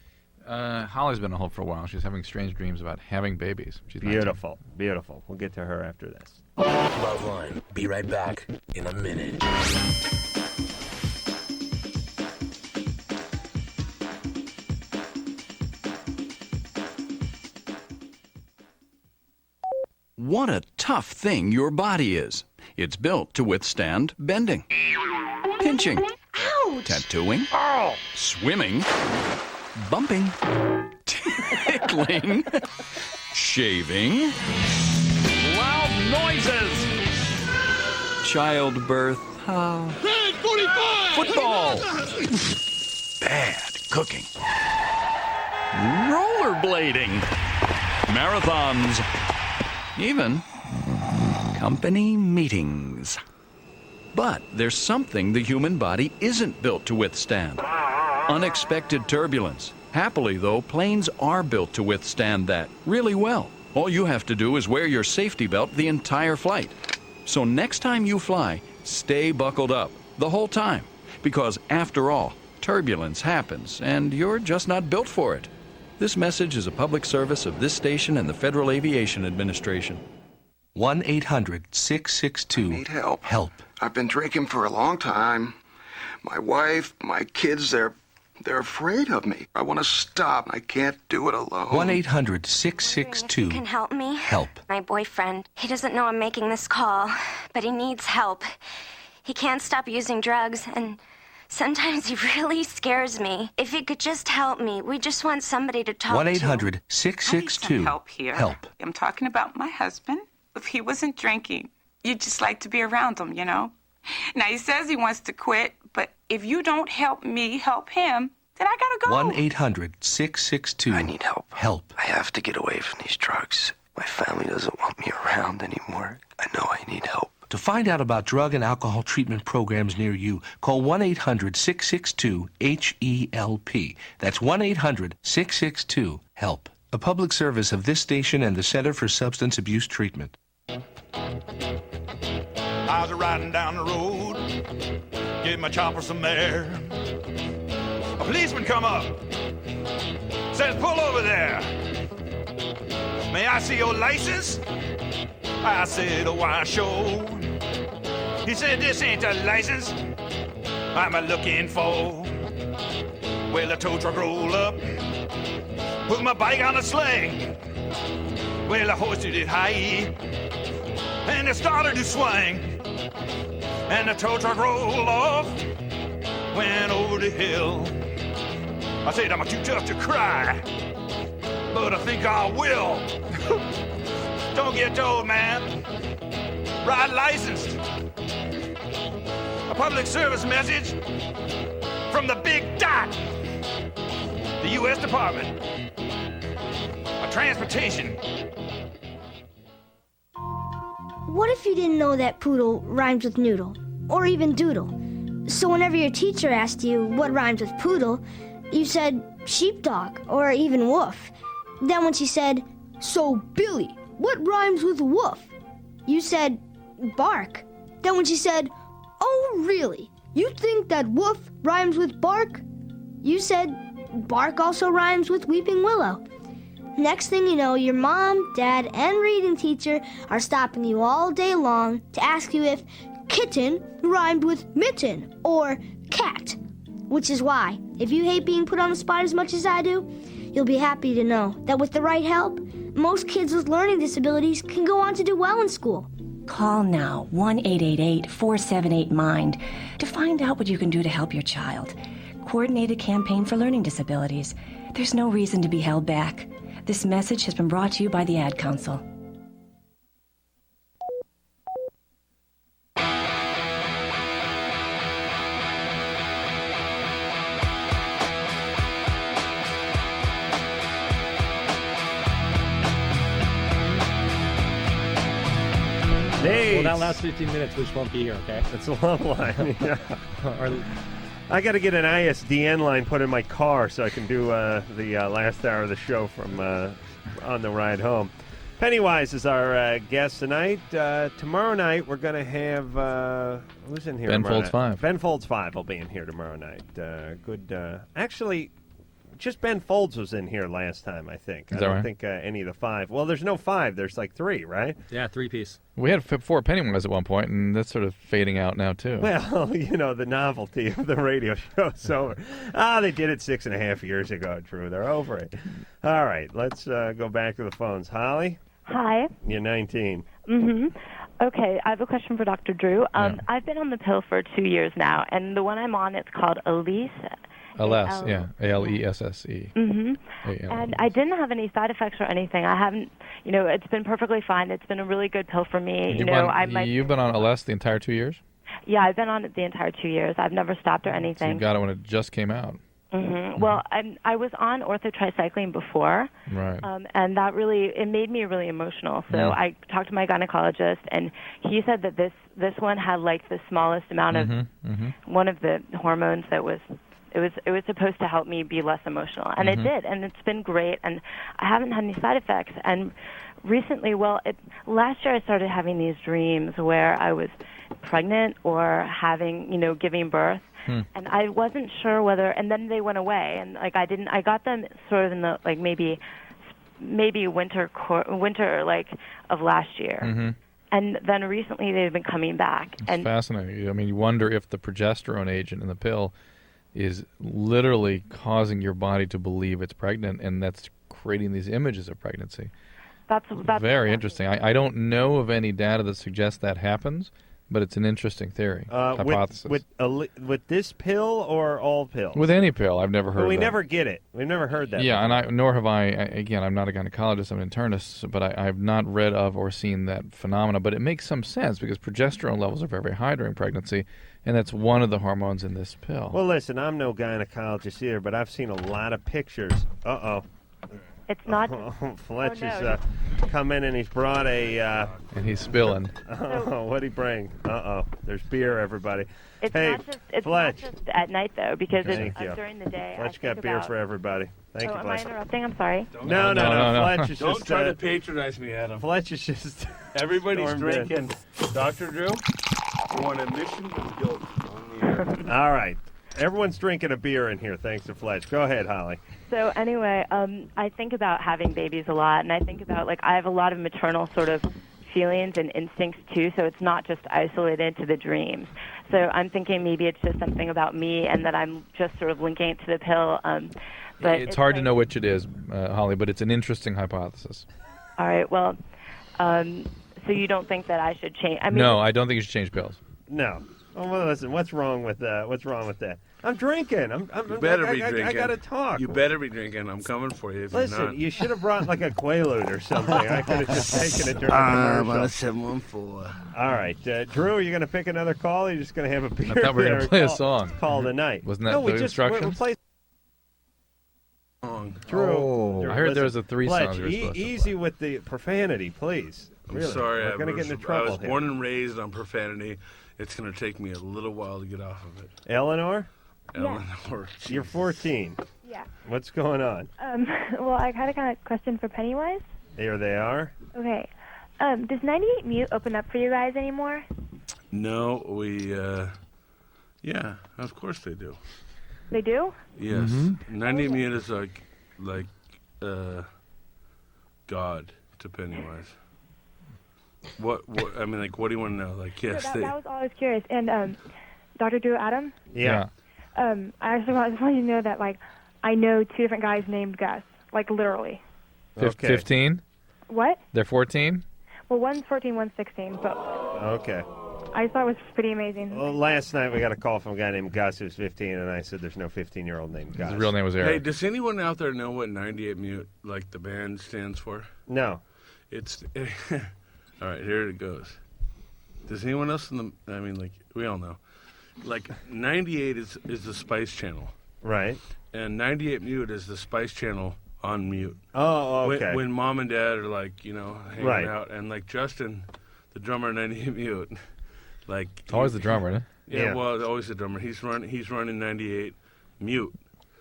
Holly's been on hold for a while. She's having strange dreams about having babies. She's beautiful. Beautiful. We'll get to her after this. LoveLine. Be right back in a minute. What a tough thing your body is. It's built to withstand bending, pinching, tattooing, swimming, bumping, tickling, shaving, loud noises, childbirth, football, bad cooking, rollerblading, marathons, even company meetings. But there's something the human body isn't built to withstand. Unexpected turbulence. Happily, though, planes are built to withstand that really well. All you have to do is wear your safety belt the entire flight. So next time you fly, stay buckled up the whole time. Because after all, turbulence happens, and you're just not built for it. This message is a public service of this station and the Federal Aviation Administration. 1-800-662 need help. Help. I've been drinking for a long time. My wife, my kids, they're afraid of me. I want to stop. I can't do it alone. 1-800-662 You can help me. Help. My boyfriend, he doesn't know I'm making this call, but he needs help. He can't stop using drugs, and sometimes he really scares me. If he could just help me, we just want somebody to talk to. 1-800-662 help here. Help. I'm talking about my husband. If he wasn't drinking, you'd just like to be around him, you know? Now, he says he wants to quit, but if you don't help me help him, then I gotta go. 1-800-662 I need help. Help. I have to get away from these drugs. My family doesn't want me around anymore. I know I need help. To find out about drug and alcohol treatment programs near you, call 1-800-662-HELP. That's 1-800-662-HELP. A public service of this station and the Center for Substance Abuse Treatment. I was riding down the road, gave my chopper some air. A policeman come up, says, pull over there. May I see your license? I said, oh, I sure. He said, this ain't the license I'm looking for. Well, the tow truck rolled up, put my bike on a sling. Well, I hoisted it high, and it started to swing. And the tow truck rolled off, went over the hill. I said, I'm too tough to cry, but I think I will. Don't get told, man. Ride licensed. A public service message from the big dot, the U.S. Department of transportation. What if you didn't know that poodle rhymes with noodle, or even doodle? So whenever your teacher asked you what rhymes with poodle, you said sheepdog, or even woof. Then when she said, so Billy, what rhymes with woof? You said bark. Then when she said, oh really? You think that woof rhymes with bark? You said bark also rhymes with weeping willow. Next thing you know, your mom, dad, and reading teacher are stopping you all day long to ask you if kitten rhymed with mitten or cat. Which is why, if you hate being put on the spot as much as I do, you'll be happy to know that with the right help, most kids with learning disabilities can go on to do well in school. Call now 1-888-478-MIND to find out what you can do to help your child. Coordinated campaign for learning disabilities. There's no reason to be held back. This message has been brought to you by the Ad Council. Hey. Well, that last 15 minutes, we just won't be here, okay? It's a LoveLine. Yeah. I got to get an ISDN line put in my car so I can do the last hour of the show from on the ride home. Pennywise is our guest tonight. Tomorrow night we're going to have who's in here? Ben Folds 5. Ben Folds 5 will be in here tomorrow night. Actually, just Ben Folds was in here last time, I think. Is I that don't right? think any of the 5. Well, there's no 5. There's like 3, right? Yeah, 3-piece. We had 4 Pennywise at one point, and that's sort of fading out now, too. Well, the novelty of the radio show is over. They did it 6.5 years ago, Drew. They're over it. All right, let's go back to the phones. Holly? Hi. You're 19. Mm-hmm. Okay, I have a question for Dr. Drew. I've been on the pill for 2 years now, and the one I'm on, it's called Elise. Alesse, yeah. A-L-E-S-S-E. Mm-hmm. A-L-E-S. And I didn't have any side effects or anything. I haven't, it's been perfectly fine. It's been a really good pill for me. You've been on Alesse the entire 2 years? Yeah, I've been on it the entire 2 years. I've never stopped or So anything. you got it when it just came out. Mm-hmm. Well, I was on orthotricycline before, Right. and that it made me really emotional. So Mm. I talked to my gynecologist, and he said that this one had like the smallest amount of one of the hormones that was. It was supposed to help me be less emotional, and it did, and it's been great, and I haven't had any side effects. And recently, last year I started having these dreams where I was pregnant or having, giving birth, and I wasn't sure whether, and then they went away, and I got them sort of in the maybe winter of last year. Mm-hmm. And then recently they've been coming back. It's fascinating. I mean, you wonder if the progesterone agent in the pill is literally causing your body to believe it's pregnant, and that's creating these images of pregnancy. That's very interesting. I don't know of any data that suggests that happens, but it's an interesting theory, hypothesis. With this pill or all pills? With any pill, I've never heard we that. never get it. We've never heard that. Yeah, before. and nor have I. Again, I'm not a gynecologist. I'm an internist, but I have not read of or seen that phenomena. But it makes some sense because progesterone levels are very, very high during pregnancy, and that's one of the hormones in this pill. Well, listen, I'm no gynecologist either, but I've seen a lot of pictures. Uh-oh. It's not. Fletcher's come in and he's brought a. And he's spilling. What'd he bring? There's beer, everybody. It's hey, not just Fletch. at night though, because Thank you. during the day. Fletch got beer for everybody. Thank you, Am Fletch. I interrupting? I'm sorry. No. Fletch is Don't just. try to patronize me, Adam. Fletch is just. Everybody's stormed in. drinking. Dr. Drew, on a mission with guilt on the air. All right. Everyone's drinking a beer in here, thanks to Fletch. Go ahead, Holly. So anyway, I think about having babies a lot, and I think about I have a lot of maternal sort of feelings and instincts too. So it's not just isolated to the dreams. So I'm thinking maybe it's just something about me, and that I'm just sort of linking it to the pill. But it's hard to know which it is, Holly, but it's an interesting hypothesis. All right. Well, so you don't think that I should change? No, I don't think you should change pills. No. Well, listen. What's wrong with that? I'm drinking. You better be drinking. I gotta talk. You better be drinking. I'm coming for you. If Listen, you're not. you should have brought like a Quaalude or something. I could have just taken it during the commercial. 714. All right, Drew, are you going to pick another call? Or are you just going to have a beer? I thought we were there going to play a and song. Call the night. Wasn't that no, the we instructions? We'll play. song. True. I heard there was a 3 Fletch, songs we were supposed to easy with the profanity, please. I'm Really. sorry. We're going to get into trouble I was here. born and raised on profanity. It's going to take me a little while to get off of it. Eleanor? Eleanor. You're 14. Yeah. What's going on? Well, I had a kind of question for Pennywise. Here they are. Okay. Does 98 Mute open up for you guys anymore? No, yeah, of course they do. They do? Yes. Mm-hmm. 98 Mute is like God to Pennywise. What I mean, like, what do you want to know? Like, yes, that was all I was curious. And Dr. Drew Adam? Yeah. I actually just wanted you to know that, like, I know 2 different guys named Gus. Like, literally. 15? What? They're 14? Well, one's 14, one's 16. But Okay. I just thought it was pretty amazing. Well, last night we got a call from a guy named Gus who's 15, and I said there's no 15-year-old named Gus. His real name was Eric. Hey, does anyone out there know what 98 Mute, like the band, stands for? No. It's all right. Here it goes. Does anyone else in the? I mean, like, we all know. Like, 98 is the Spice Channel, right? And 98 Mute is the Spice Channel on mute. Oh, okay. When mom and dad are, like, you know, hanging Right. out, and like Justin, the drummer, 98 Mute, like, It's always the drummer, isn't it? Yeah, well, always the drummer. He's running 98 Mute.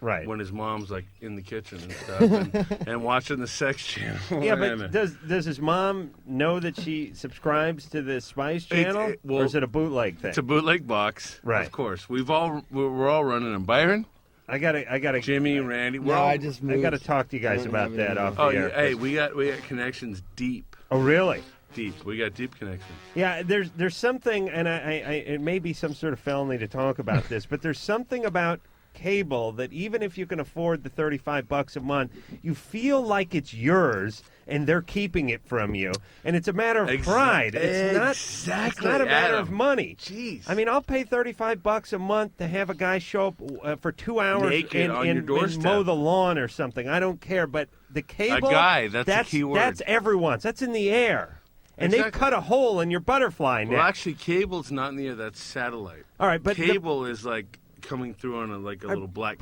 Right. When his mom's like in the kitchen and stuff, and watching the Sex Channel. Yeah, but does his mom know that she subscribes to the Spice Channel, or is it a bootleg thing? It's a bootleg box, Right. Of course, we're all running them. Byron, I gotta. Jimmy, Randy. No, I gotta talk to you guys about that off the air. Hey, we got connections deep. Oh, really? Deep. We got deep connections. Yeah, there's something, and I it may be some sort of felony to talk about this, but there's something about cable that even if you can afford the $35 a month, you feel like it's yours and they're keeping it from you, and it's a matter of pride. It's not a matter of money. Jeez. I mean, I'll pay $35 a month to have a guy show up for 2 hours Naked on your and doorstep. mow the lawn or something. I don't care, but the cable, A guy, that's the key word. That's everyone's. That's in the air. And they've cut a hole in your butterfly net. Well, actually, cable's not in the air. That's satellite. All right, but cable is like coming through on a little black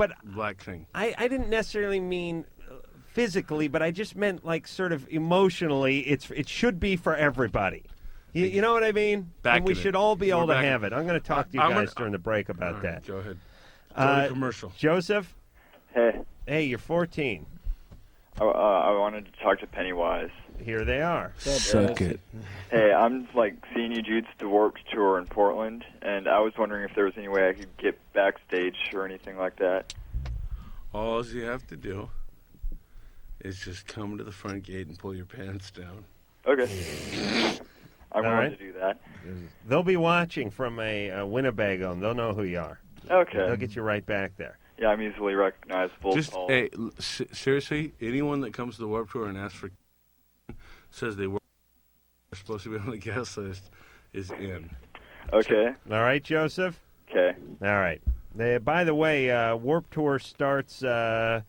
thing. I didn't necessarily mean physically, but I just meant like sort of emotionally. It should be for everybody. You know what I mean? And we should all be able to have it. I'm going to talk to you guys during the break about that. Go ahead. Go to commercial. Joseph? Hey. Hey, you're 14. I wanted to talk to Pennywise. Here they are. Suck it. Hey, I'm like seeing you dudes the Warped Tour in Portland, and I was wondering if there was any way I could get backstage or anything like that. All you have to do is just come to the front gate and pull your pants down. Okay. I'm willing right. to do that. They'll be watching from a Winnebago, and they'll know who you are. Okay. They'll get you right back there. Yeah, I'm easily recognizable. Just seriously, anyone that comes to the Warped Tour and asks for says they're supposed to be on the guest list is in. Okay. All right, Joseph? Okay. All right. By the way, Warped Tour starts the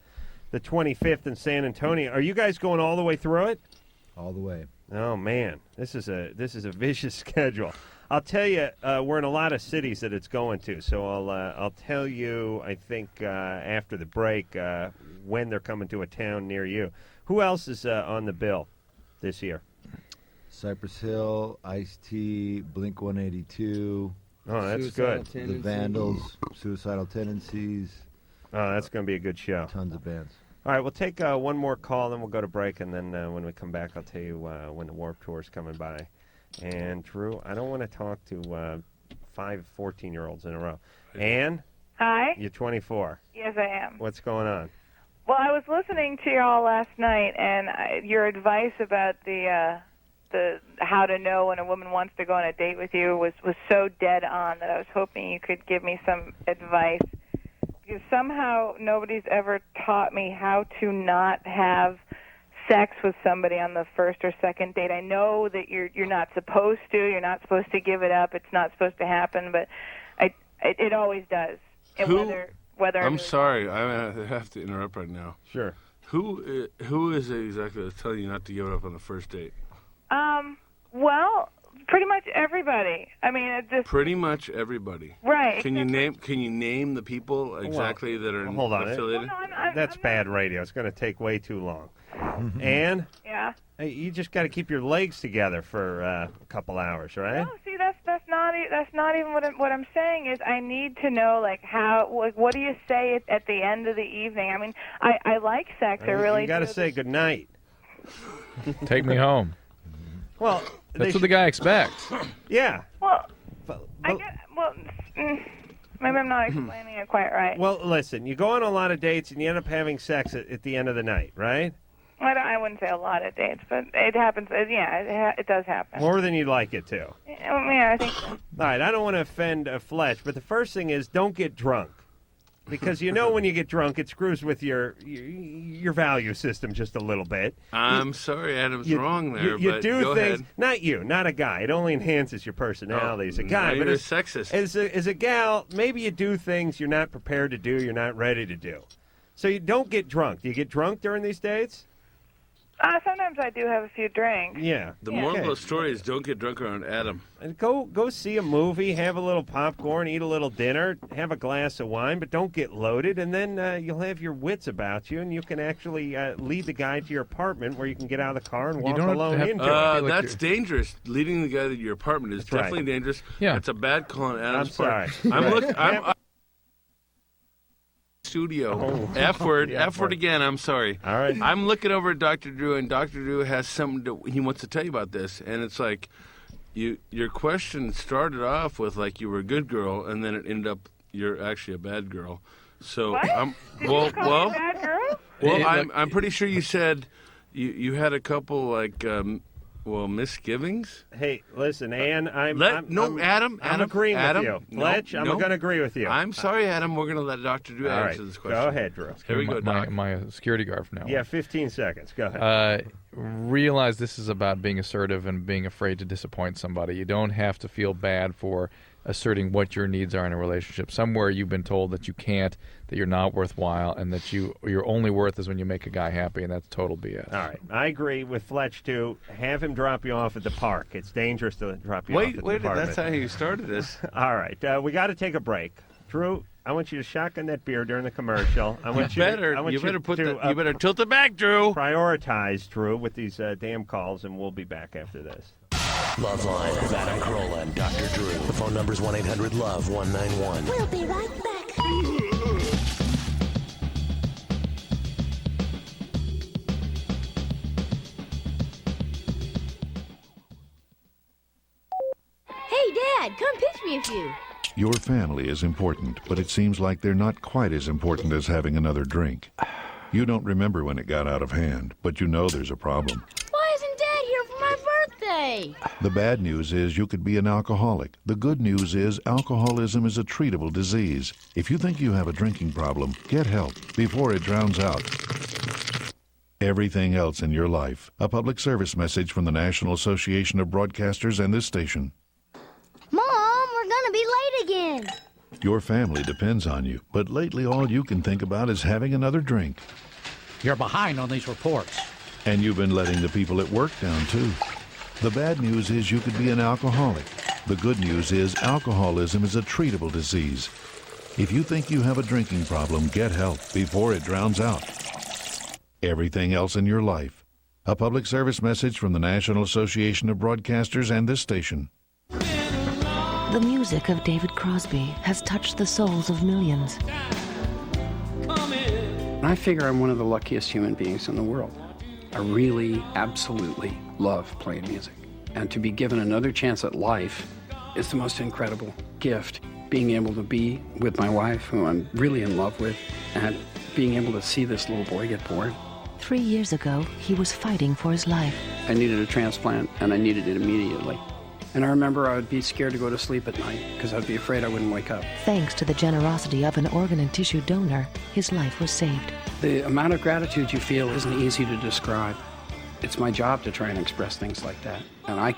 25th in San Antonio. Are you guys going all the way through it? All the way. Oh man, this is a vicious schedule. I'll tell you, we're in a lot of cities that it's going to, so I'll tell you. I think after the break when they're coming to a town near you. Who else is on the bill this year? Cypress Hill, Ice-T, Blink 182. Oh, that's good. The Vandals, Suicidal Tendencies. Oh, that's going to be a good show. Tons of bands. All right, we'll take one more call, then we'll go to break, and then when we come back, I'll tell you when the Warped Tour is coming by. And, Drew, I don't want to talk to 5 14-year-olds in a row. Ann? Hi. You're 24. Yes, I am. What's going on? Well, I was listening to y'all last night, and your advice about the how to know when a woman wants to go on a date with you was so dead on that I was hoping you could give me some advice. Because somehow nobody's ever taught me how to not have sex with somebody on the first or second date. I know that you're not supposed to. You're not supposed to give it up. It's not supposed to happen, but it always does. And whether I'm sorry, I have to interrupt right now. Sure. Who is it exactly that's telling you not to give it up on the first date? Well, Pretty much everybody. I mean, it just Pretty much everybody. Right. Can you name the people exactly that are hold on. affiliated? That's bad radio. It's going to take way too long. Ann? Yeah. Hey, you just got to keep your legs together for a couple hours, right? No, see, that's not even what I'm saying. Is I need to know what do you say at the end of the evening? I mean, I like sex. I really. You got to say good night. Take me home. Well, that's what the guy expects. Yeah. Well, maybe I'm not explaining it quite right. Well, listen, you go on a lot of dates and you end up having sex at the end of the night, right? I wouldn't say a lot of dates, but it happens. Yeah, it does happen. More than you'd like it to. Yeah, I think so. All right, I don't want to offend Fletch, but the first thing is don't get drunk. Because when you get drunk, it screws with your value system just a little bit. I'm sorry, Adam's wrong there. You but do go things, ahead. not you, not a guy. It only enhances your personality as a guy. Now But you're as sexist. As a gal, maybe you do things you're not prepared to do, you're not ready to do. So you don't get drunk. Do you get drunk during these dates? Sometimes I do have a few drinks. Yeah. The moral of the story is don't get drunk around Adam. And go see a movie, have a little popcorn, eat a little dinner, have a glass of wine, but don't get loaded, and then you'll have your wits about you, and you can actually lead the guy to your apartment where you can get out of the car and walk alone into it. That's dangerous. Leading the guy to your apartment is definitely dangerous. Yeah. It's a bad call on Adam's I'm part. sorry. I'm Right. looking. Studio. F word again. I'm sorry. All right. I'm looking over at Dr. Drew, and Dr. Drew has something he wants to tell you about this, and it's like your question started off with like you were a good girl, and then it ended up you're actually a bad girl. So What? Did you call me a bad girl? Well, I'm pretty sure you said you had a couple like misgivings. Hey, listen, Ann, I'm Adam, agreeing Adam, with you. Fletch, I'm going to agree with you. I'm sorry, Adam. We're going to let Dr. Drew All answer right, this question. go ahead, Drew. Here we go, Doc. My security guard from now on. Yeah, 15 seconds. Go ahead. Realize this is about being assertive and being afraid to disappoint somebody. You don't have to feel bad for asserting what your needs are in a relationship. Somewhere you've been told that you can't, that you're not worthwhile, and that your only worth is when you make a guy happy, and that's total BS. All right. I agree with Fletch, too. Have him drop you off at the park. It's dangerous to drop you off at the Wait, apartment. that's how you started this. All right. We got to take a break. Drew, I want you to shotgun that beer during the commercial. I want You better tilt it back, Drew. Prioritize, Drew, with these damn calls, and we'll be back after this. LoveLine with Adam Carolla and Dr. Drew. The phone number is 1-800-LOVE-191. We'll be right back. Hey, Dad, come pitch me a few. Your family is important, but it seems like they're not quite as important as having another drink. You don't remember when it got out of hand, but you know there's a problem. Why isn't Dad here for my birthday? The bad news is you could be an alcoholic. The good news is alcoholism is a treatable disease. If you think you have a drinking problem, get help before it drowns out everything else in your life. A public service message from the National Association of Broadcasters and this station. Mom, we're gonna be late again. Your family depends on you, but lately all you can think about is having another drink. You're behind on these reports. And you've been letting the people at work down, too. The bad news is you could be an alcoholic. The good news is alcoholism is a treatable disease. If you think you have a drinking problem, get help before it drowns out everything else in your life. A public service message from the National Association of Broadcasters and this station. The music of David Crosby has touched the souls of millions. I figure I'm one of the luckiest human beings in the world. I really, absolutely love playing music. And to be given another chance at life is the most incredible gift. Being able to be with my wife, who I'm really in love with, and being able to see this little boy get born. 3 years ago, he was fighting for his life. I needed a transplant, and I needed it immediately. And I remember I would be scared to go to sleep at night because I'd be afraid I wouldn't wake up. Thanks to the generosity of an organ and tissue donor, his life was saved. The amount of gratitude you feel isn't easy to describe. It's my job to try and express things like that. And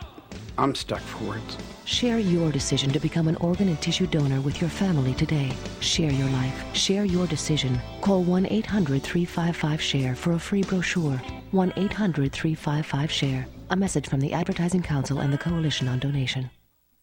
I'm stuck for words. Share your decision to become an organ and tissue donor with your family today. Share your life. Share your decision. Call 1-800-355-SHARE for a free brochure. 1-800-355-SHARE. A message from the Advertising Council and the Coalition on Donation.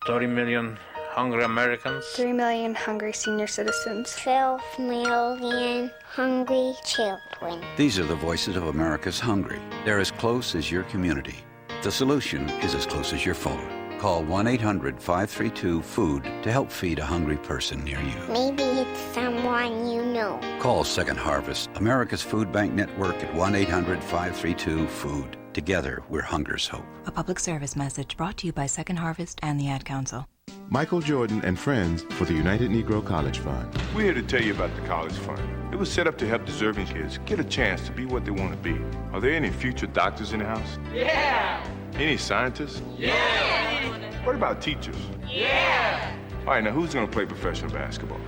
30 million hungry Americans. 3 million hungry senior citizens. 12 million hungry children. These are the voices of America's hungry. They're as close as your community. The solution is as close as your phone. Call 1-800-532-FOOD to help feed a hungry person near you. Maybe it's someone you know. Call Second Harvest, America's Food Bank Network at 1-800-532-FOOD. Together, we're hunger's hope. A public service message brought to you by Second Harvest and the Ad Council. Michael Jordan and friends for the United Negro College Fund. We're here to tell you about the College Fund. It was set up to help deserving kids get a chance to be what they want to be. Are there any future doctors in the house? Yeah! Any scientists? Yeah! What about teachers? Yeah! All right, now who's going to play professional basketball?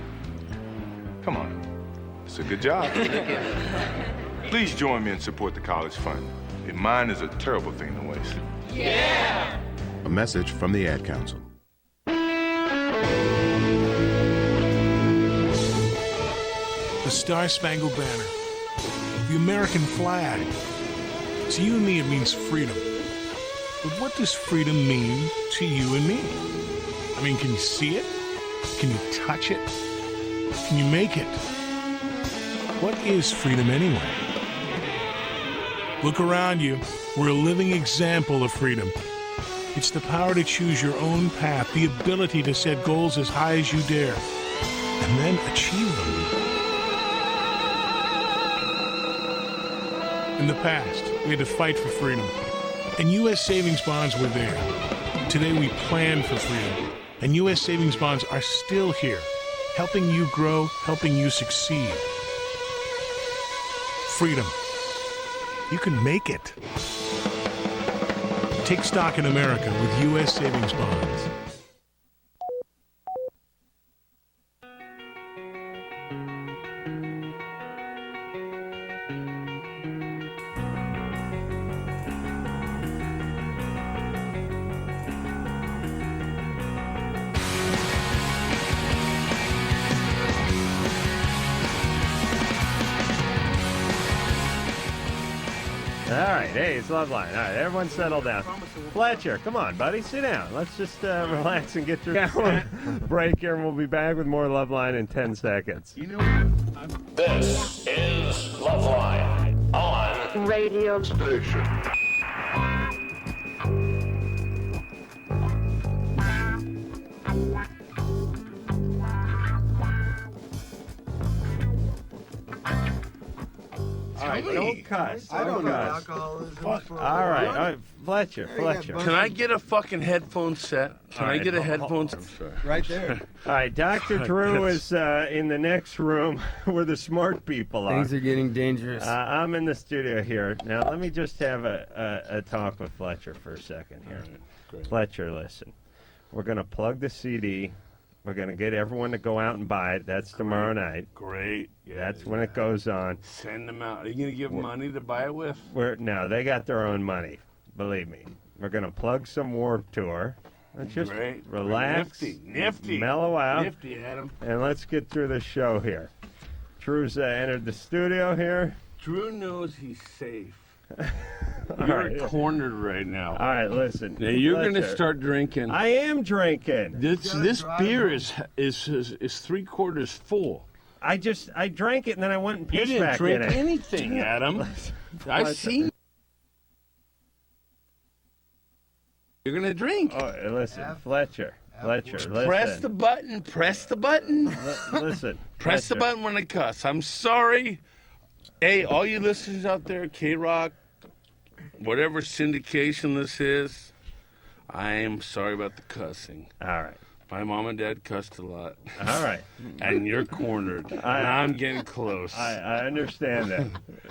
Come on. It's a good job. Please join me and support the College Fund. Mine is a terrible thing to waste. Yeah! A message from the Ad Council. The Star-Spangled Banner. The American flag. To you and me, it means freedom. But what does freedom mean to you and me? I mean, can you see it? Can you touch it? Can you make it? What is freedom anyway? Look around you. We're a living example of freedom. It's the power to choose your own path, the ability to set goals as high as you dare, and then achieve them. In the past, we had to fight for freedom, and U.S. savings bonds were there. Today, we plan for freedom, and U.S. savings bonds are still here, helping you grow, helping you succeed. Freedom. You can make it. Take stock in America with U.S. savings bonds. Hey, it's LoveLine. All right, everyone settle down. Fletcher, come on, buddy. Sit down. Let's just relax and get through the break here, and we'll be back with more LoveLine in 10 seconds. This is LoveLine on Radio Station. All right, don't cuss. I don't know cuss. alcoholism. All right, Fletcher. Can I get a fucking headphone set? Can I get a headphone set? Right there. All right, Dr. Drew is in the next room where the smart people are. Things are getting dangerous. I'm in the studio here. Now, let me just have a talk with Fletcher for a second here. Fletcher, listen. We're going to plug the CD. We're going to get everyone to go out and buy it. That's tomorrow night. Great. Yeah, That's when it goes on. Send them out. Are you going to give them money to buy it with? No, they got their own money. Believe me. We're going to plug some Warped Tour. Let's just relax, Nifty. mellow out, Nifty, Adam. and let's get through the show here. Drew's entered the studio here. Drew knows he's safe. You're cornered right now. All right, listen. Now you're going to Fletcher, start drinking. I am drinking. This beer is 3/4 full. I drank it and then I went and pissed You didn't back drink in it. anything, Adam. I see. You're going to drink. Oh, listen, Fletcher, listen. Press the button. Press the button. Listen. Press the button when I cuss. I'm sorry. Hey, all you listeners out there, K-Rock, whatever syndication this is, I'm sorry about the cussing. All right. My mom and dad cussed a lot. All right. And you're cornered. And I'm getting close. I understand that.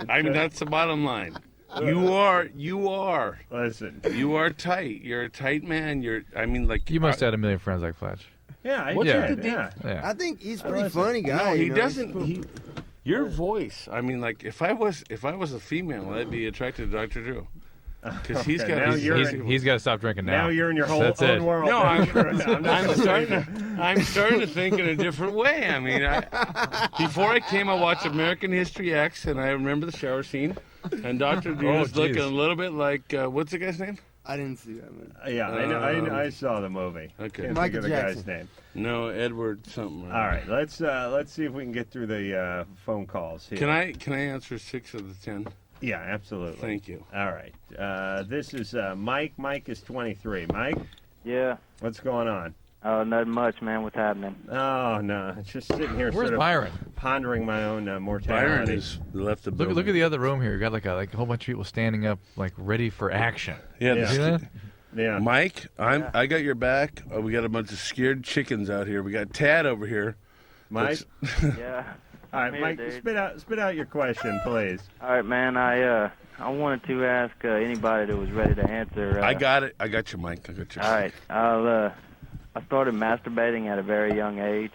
I mean, that's the bottom line. You are. Listen. You are tight. You're a tight man. You must have had a million friends like Fletch. Yeah, I did. Yeah. I think he's a pretty funny guy. No, he you know? doesn't. Your voice. I mean, like if I was a female, I'd be attracted to Dr. Drew. Because he's got. He's got to stop drinking now. Now you're in your own world. No, I'm starting to think in a different way. I mean, before I came, I watched American History X, and I remember the shower scene. And Dr. Drew was looking a little bit like what's the guy's name? I didn't see that, man. Yeah, I saw the movie. Okay. Can't Michael think of the Jackson. guy's name. No, Edward something. All right, let's see if we can get through the phone calls here. Can I answer 6 of the 10? Yeah, absolutely. Thank you. All right. This is Mike. Mike is 23. Mike? Yeah. What's going on? Oh, not much, man. What's happening? Oh, no. It's just sitting here Where's sort of Byron? pondering my own mortality. Byron has left the building. Look at the other room here. You got like a whole bunch of people standing up, like ready for action. Yeah. You see that? Yeah. Mike, I got your back. We got a bunch of scared chickens out here. We got Tad over here. Mike? Yeah. All right, I'm Mike, here, spit out your question, please. All right, man. I wanted to ask anybody that was ready to answer. I got it. I got you, Mike. I got you. All right. I started masturbating at a very young age,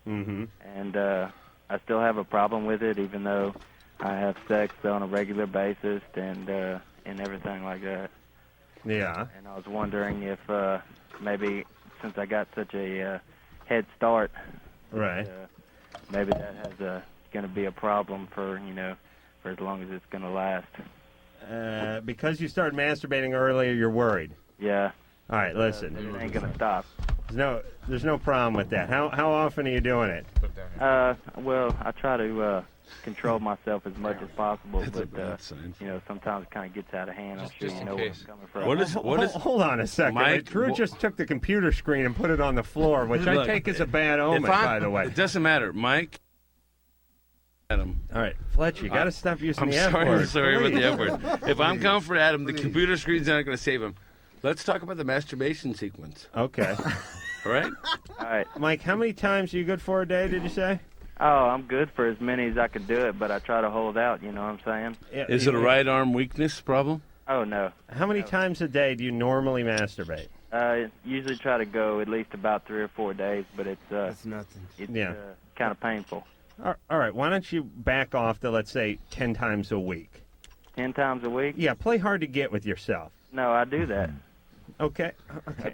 and I still have a problem with it, even though I have sex on a regular basis and everything like that. Yeah. And I was wondering if maybe since I got such a head start, right? Maybe that has going to be a problem for for as long as it's going to last. Because you started masturbating earlier, you're worried. Yeah. All right, listen. It ain't going to stop. There's no problem with that. How often are you doing it? Well, I try to control myself as much as possible, but sometimes it kind of gets out of hand. I'm sure you know where I'm coming from. What is? Hold on a second. Mike, Drew just took the computer screen and put it on the floor, which I Look, take as a bad omen, by the way. It doesn't matter, Mike. Adam. All right, Fletcher, you got to stop using the F word. I'm sorry about the F please. word. If I'm coming for Adam, the computer screen's not going to save him. Let's talk about the masturbation sequence. Okay. All right? All right. Mike, how many times are you good for a day, did you say? Oh, I'm good for as many as I can do it, but I try to hold out, you know what I'm saying? Is it a right arm weakness problem? Oh, no. How many times a day do you normally masturbate? Usually try to go at least about 3 or 4 days, but it's That's nothing. It's Yeah. kind of painful. All right, why don't you back off to, let's say, 10 times a week? 10 times a week? Yeah, play hard to get with yourself. No, I do that. Okay.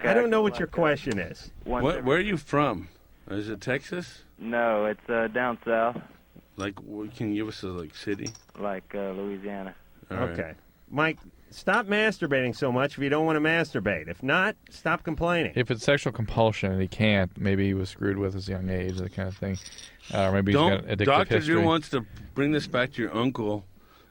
I don't know what your question is. Where are you from? Is it Texas? No, it's down south, Like, can you give us a city? like Louisiana. All right. Okay. Mike, stop masturbating so much if you don't want to masturbate. If not, stop complaining. If it's sexual compulsion and he can't, maybe he was screwed with at a young age, that kind of thing. Or maybe he's got addictive Dr. history. Drew wants to bring this back to your uncle.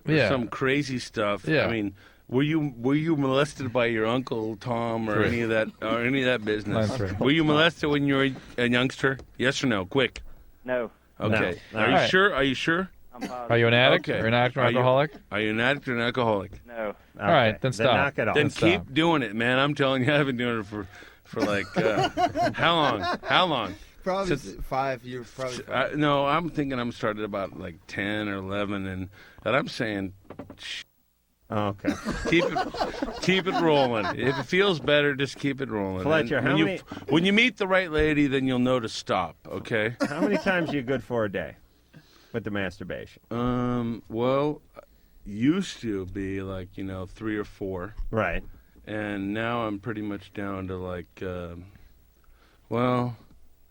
Or Yeah. some crazy stuff. Yeah. I mean, were you molested by your uncle Tom or Right. any of that business? That's right. Were you molested when you were a youngster? Yes or no? Quick. No. Okay. No. Are you Alright. sure? Are you sure? I'm positive. Are you an addict? Okay. Or an addict or Are you- alcoholic? Are you an addict or an alcoholic? No. All right, then stop. knock it off. Then Let's stop. keep doing it, man. I'm telling you, I've been doing it for like how long? How long? Probably Since- 5. You're probably 5. No, I'm thinking I'm started about like 10 or 11, and I'm saying Okay. keep it rolling. If it feels better, just keep it rolling. Fletcher, And how when many- when you meet the right lady, then you'll know to stop. Okay. How many times are you good for a day with the masturbation? Well, used to be like 3 or 4, Right. and now I'm pretty much down to like,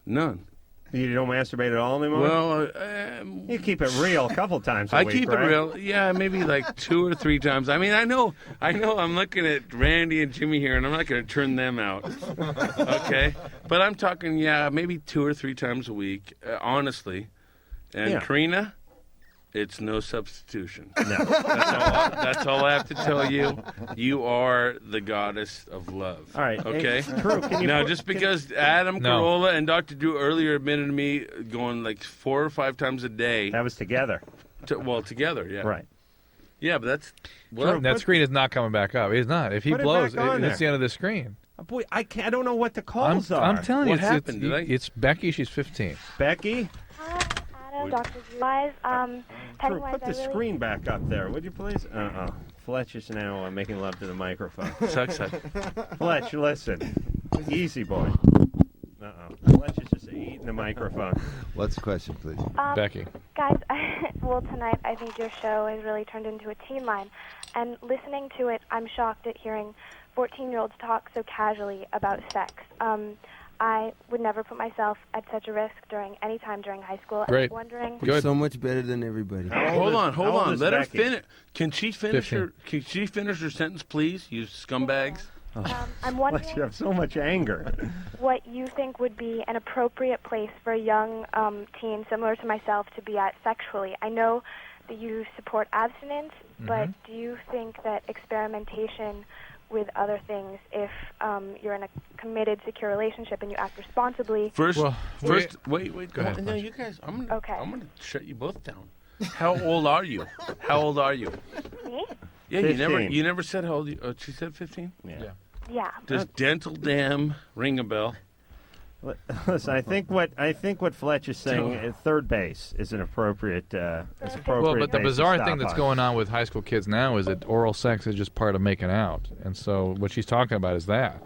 none. You don't masturbate at all anymore? Well, you keep it real a couple times a I week, keep right? it real. Yeah, maybe like 2 or 3 times. I mean, I know. I'm looking at Randy and Jimmy here, and I'm not going to turn them out. Okay, but I'm talking. Yeah, maybe 2 or 3 times a week, honestly. And Yeah. Karina, it's no substitution. No. That's all I have to tell you. You are the goddess of love. All right. Okay. Hey, Drew, can you Now, put- just because Adam No. Carolla and Dr. Drew earlier admitted to me going like 4 or 5 times a day. That was together. Together, yeah. Right. Yeah, but that's That screen is not coming back up. It's not. If he Put it blows, back on it's the there. end of the screen. Oh, boy, I don't know what the calls are. I'm telling you, What happened? it's Becky. She's 15. Becky? Adam, Dr. Pennywise. Drew, Pennywise, put the screen back up there, would you please? Fletcher's now making love to the microphone. Sucks. Fletch, listen. Easy, boy. Fletcher's just eating the microphone. What's the question, please? Becky. Guys, well, tonight I think your show has really turned into a teen line. And listening to it, I'm shocked at hearing 14-year-olds talk so casually about sex. I would never put myself at such a risk during any time during high school. Great. I'm wondering. We're so much better than everybody. Hold How old on. is Let her Becky? finish. Can she finish 15. her? Can she finish her sentence, please? You scumbags. I'm wondering You have so much anger. what you think would be an appropriate place for a young teen, similar to myself, to be at sexually. I know that you support abstinence, but do you think that experimentation with other things, if you're in a committed, secure relationship and you act responsibly... Wait. Go ahead. No, you guys, I'm Okay. gonna shut you both down. How old are you? How old are you? Me? Yeah, 15. you never said how old you. Oh, she said 15. Yeah. Does dental dam ring a bell? Listen, I think what Fletch is saying, third base is an appropriate. Well, but the base to bizarre stop thing that's on. going on with high school kids now is that oral sex is just part of making out, and so what she's talking about is that.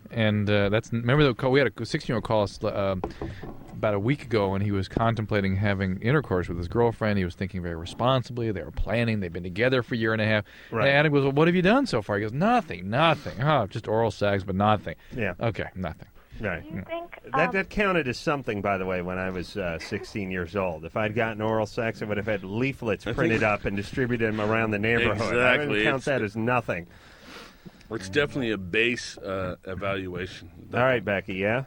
And that's remember we had a 16-year-old call us about a week ago, and he was contemplating having intercourse with his girlfriend. He was thinking very responsibly. They were planning. They've been together for a year and a half. Right. And Adam goes, "Well, what have you done so far?" He goes, "Nothing. Oh, just oral sex, but nothing." Yeah. Okay, nothing. Right. Do you think... That counted as something, by the way, when I was 16 years old. If I'd gotten oral sex, I would have had leaflets printed up and distributed them around the neighborhood. I Exactly. wouldn't count that as nothing. It's definitely a base evaluation. All right, Becky, yeah?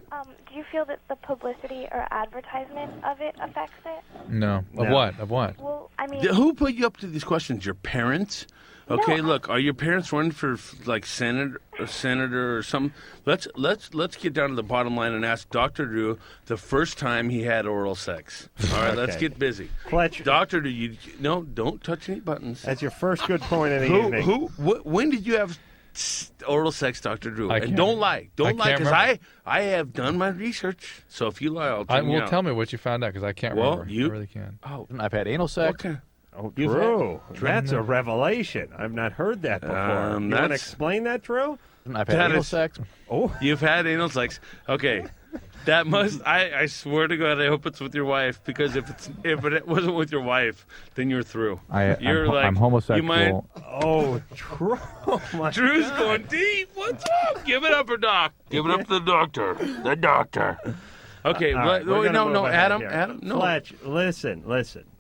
do you feel that the publicity or advertisement of it affects it? No. Of what? Of what? Well, I mean... Who put you up to these questions? Your parents? Okay, look, are your parents running for like senator or something? Let's get down to the bottom line and ask Dr. Drew the first time he had oral sex. All right, let's get busy. Fletcher, Dr. Drew, don't touch any buttons. That's your first good point of the evening. When did you have oral sex, Dr. Drew? I And can't- don't lie, I can't because remember. I have done my research. So if you lie, I'll tell you. Tell me what you found out because I can't remember. I really can't. Oh, I've had anal sex. Okay. Oh, You've Drew, had- that's a revelation. I've not heard that before. You want to that's- explain that, Drew? I've had anal sex. Oh, you've had anal sex. Okay, that must. I swear to God, I hope it's with your wife, because if it wasn't with your wife, then you're through. I'm homosexual. You might. Oh, Drew. Drew's going deep. What's up? Give it up for Doc. Give it up to the doctor. The doctor. Okay, All right, we're gonna no, move ahead Adam, here. no. Fletch, listen.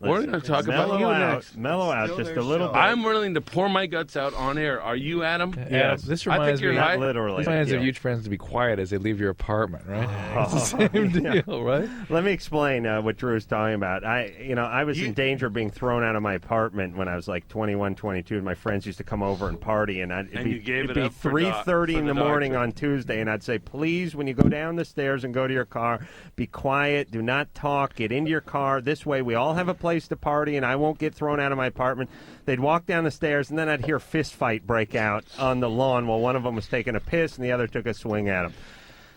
We're going to talk about you next. Mellow out just a little bit. I'm willing to pour my guts out on air. Are you, Adam? Yes. This reminds me. high. This reminds me of you friends to be quiet as they leave your apartment, right? It's the same Yeah. deal, right? Let me explain what Drew's talking about. I was in danger of being thrown out of my apartment when I was like 21, 22, and my friends used to come over and party, and you gave it'd it be up for 3:30 in the the morning doctor. on Tuesday, and I'd say, please, when you go down the stairs and go to your car, be quiet, do not talk, get into your car. This way we all have a place to party, and I won't get thrown out of my apartment. They'd walk down the stairs, and then I'd hear a fist fight break out on the lawn while one of them was taking a piss and the other took a swing at him.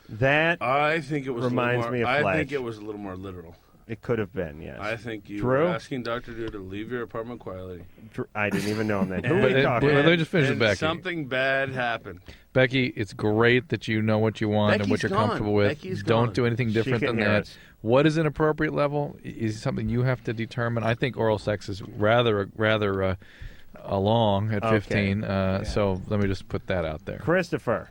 That I think it was reminds a little me more, of Fletch. I think it was a little more literal. It could have been, yes. I think you Drew? were asking Dr. Drew to leave your apartment quietly. I didn't even know him then. Who And- are we talking Let about? me just finish it, and Becky. something bad happened. Becky, it's great that you know what you want and what Becky's you're gone. comfortable with. Becky's Don't gone. do anything She different can than hear that. us. What is an appropriate level is something you have to determine. I think oral sex is rather long at Okay. 15. So let me just put that out there. Christopher.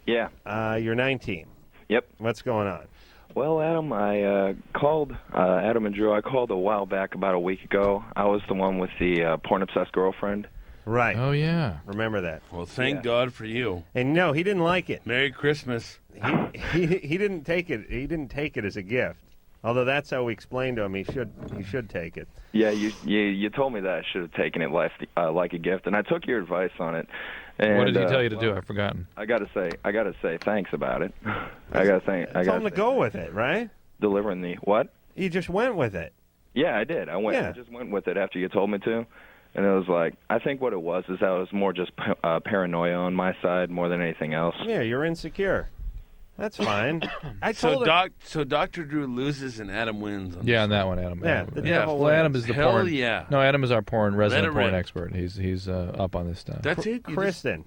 Yeah. You're 19. Yep. What's going on? Well, Adam, I called, Adam and Drew, I called a while back, about a week ago. I was the one with the porn-obsessed girlfriend. Right. Oh, yeah. Remember that. Well, thank God for you. And no, he didn't like it. Merry Christmas. He didn't take it. He didn't take it as a gift. Although that's how we explained to him he should take it. Yeah, you told me that I should have taken it like a gift, and I took your advice on it. And, What did he tell you to do? I've forgotten. I gotta say thanks about it. I Told him to go with it, right? Delivering the what? You just went with it. Yeah, I did. I just went with it after you told me to, and it was like, I think what it was is that it was more just paranoia on my side more than anything else. Yeah, you're insecure. That's fine. I told him. So Dr. Drew loses and Adam wins. Yeah, on that one, Adam. Yeah, Adam. the devil Well, Adam wins. is the Hell porn. yeah. No, Adam is our resident it porn rip. expert. He's up on this stuff. That's it? Kristen.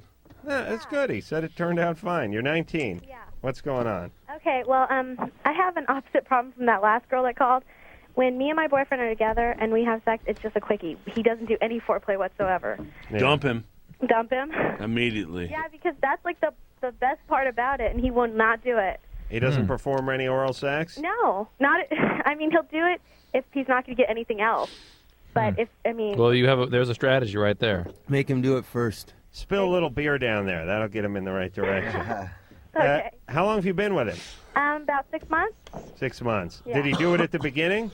Yeah, that's good. He said it turned out fine. You're 19. Yeah. What's going on? Okay, well, I have an opposite problem from that last girl that called. When me and my boyfriend are together and we have sex, it's just a quickie. He doesn't do any foreplay whatsoever. Yeah. Dump him Dump him? immediately. Yeah, because that's like the best part about it, and he will not do it. He doesn't perform any oral sex? No, not. I mean, he'll do it if he's not going to get anything else. But Well, there's a strategy right there. Make him do it first. Spill a little beer down there. That'll get him in the right direction. Okay. How long have you been with him? About 6 months. 6 months. Yeah. Did he do it at the beginning?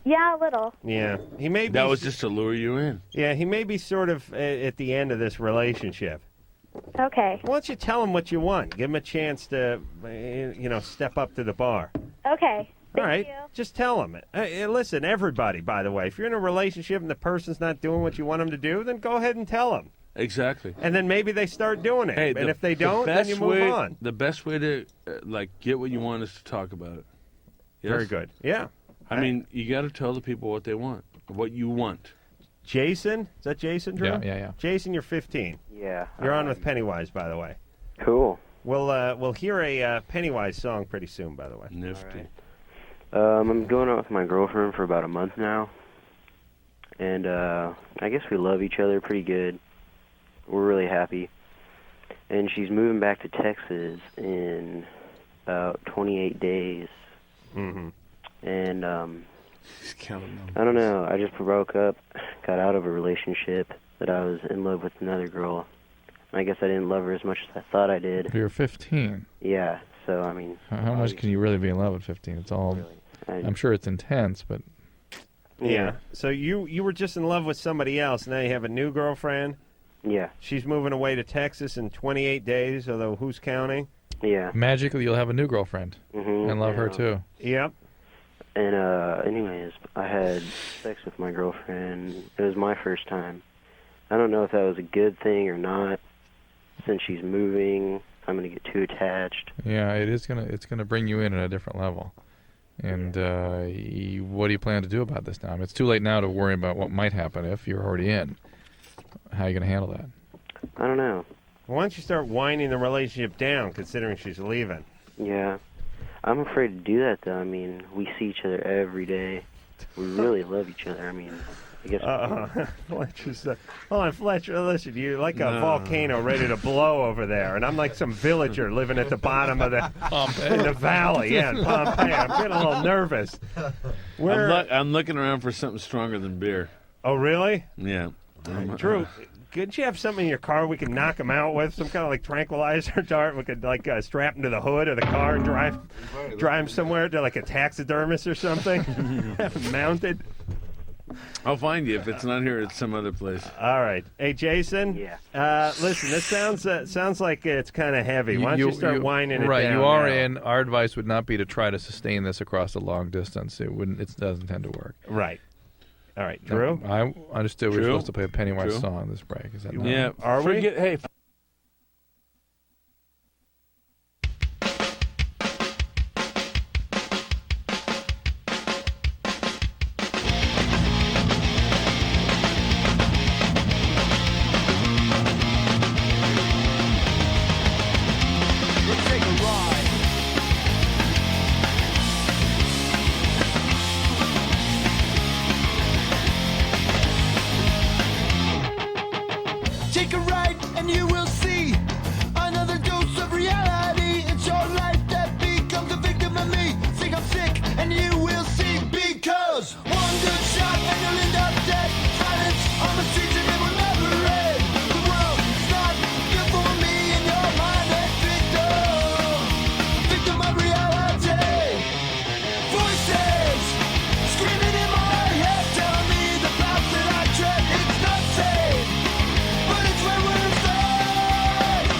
Yeah, a little. Yeah. He may be. That was just to lure you in. Yeah, he may be sort of at the end of this relationship. Okay. Why don't you tell him what you want? Give him a chance to, step up to the bar. Okay. All right, just tell him. Hey, listen, everybody, by the way, if you're in a relationship and the person's not doing what you want them to do, then go ahead and tell them. Exactly. And then maybe they start doing it. Hey, and if they don't, then you move on. The best way to get what you want is to talk about it. Yes? Very good. Yeah. I mean, you got to tell the people what they want, what you want. Jason? Is that Jason, Drew? Yeah. Jason, you're 15. Yeah. You're on with Pennywise, by the way. Cool. We'll hear a Pennywise song pretty soon, by the way. Nifty. I'm going out with my girlfriend for about a month now, and I guess we love each other pretty good. We're really happy, and she's moving back to Texas in about 28 days. Mm-hmm. And He's counting them. I don't know. I just broke up, got out of a relationship that I was in love with another girl. I guess I didn't love her as much as I thought I did. You're 15. Yeah. So I mean, How much can you really be in love at 15? It's all. I'm sure it's intense, but. Yeah. So you were just in love with somebody else. Now you have a new girlfriend. Yeah. She's moving away to Texas in 28 days, although who's counting? Yeah. Magically, you'll have a new girlfriend. And love her, too. Yep. And anyways, I had sex with my girlfriend. It was my first time. I don't know if that was a good thing or not. Since she's moving, I'm gonna get too attached. Yeah, it's gonna bring you in at a different level. And what do you plan to do about this now? I mean, it's too late now to worry about what might happen if you're already in. How are you gonna handle that? I don't know. Why don't you start winding the relationship down, considering she's leaving? Yeah. I'm afraid to do that, though. I mean, we see each other every day. We really love each other. I mean, I guess... Fletcher's, hold on, Fletcher, listen, you're like a volcano ready to blow over there, and I'm like some villager living at the bottom of in the valley, in Pompeii. I'm getting a little nervous. I'm looking around for something stronger than beer. Oh, really? Yeah. Drew, couldn't you have something in your car we could knock him out with? Some kind of like tranquilizer dart we could strap him to the hood of the car and drive him somewhere to like a taxidermist or something? Have him mounted? I'll find you. If it's not here, it's some other place. All right. Hey, Jason. Yeah. Listen, this sounds like it's kind of heavy. Why don't you start winding it right, down? you are now? in. Our advice would not be to try to sustain this across a long distance. It doesn't tend to work. Right. All right, Drew? I understood we were Drew? supposed to play a Pennywise Drew? song this break. Is that not? Yeah. Are we? Hey. Let's take a ride. Take a ride and you will see another dose of reality. It's your life that becomes a victim of me. Think I'm sick and you will see, because one good shot and you'll end up dead. Silence on the streets and it will never end. The world's not good for me and your mind is victim of reality. Voices screaming in my head, telling me the path that I tread, it's not safe. But it's where we're fed.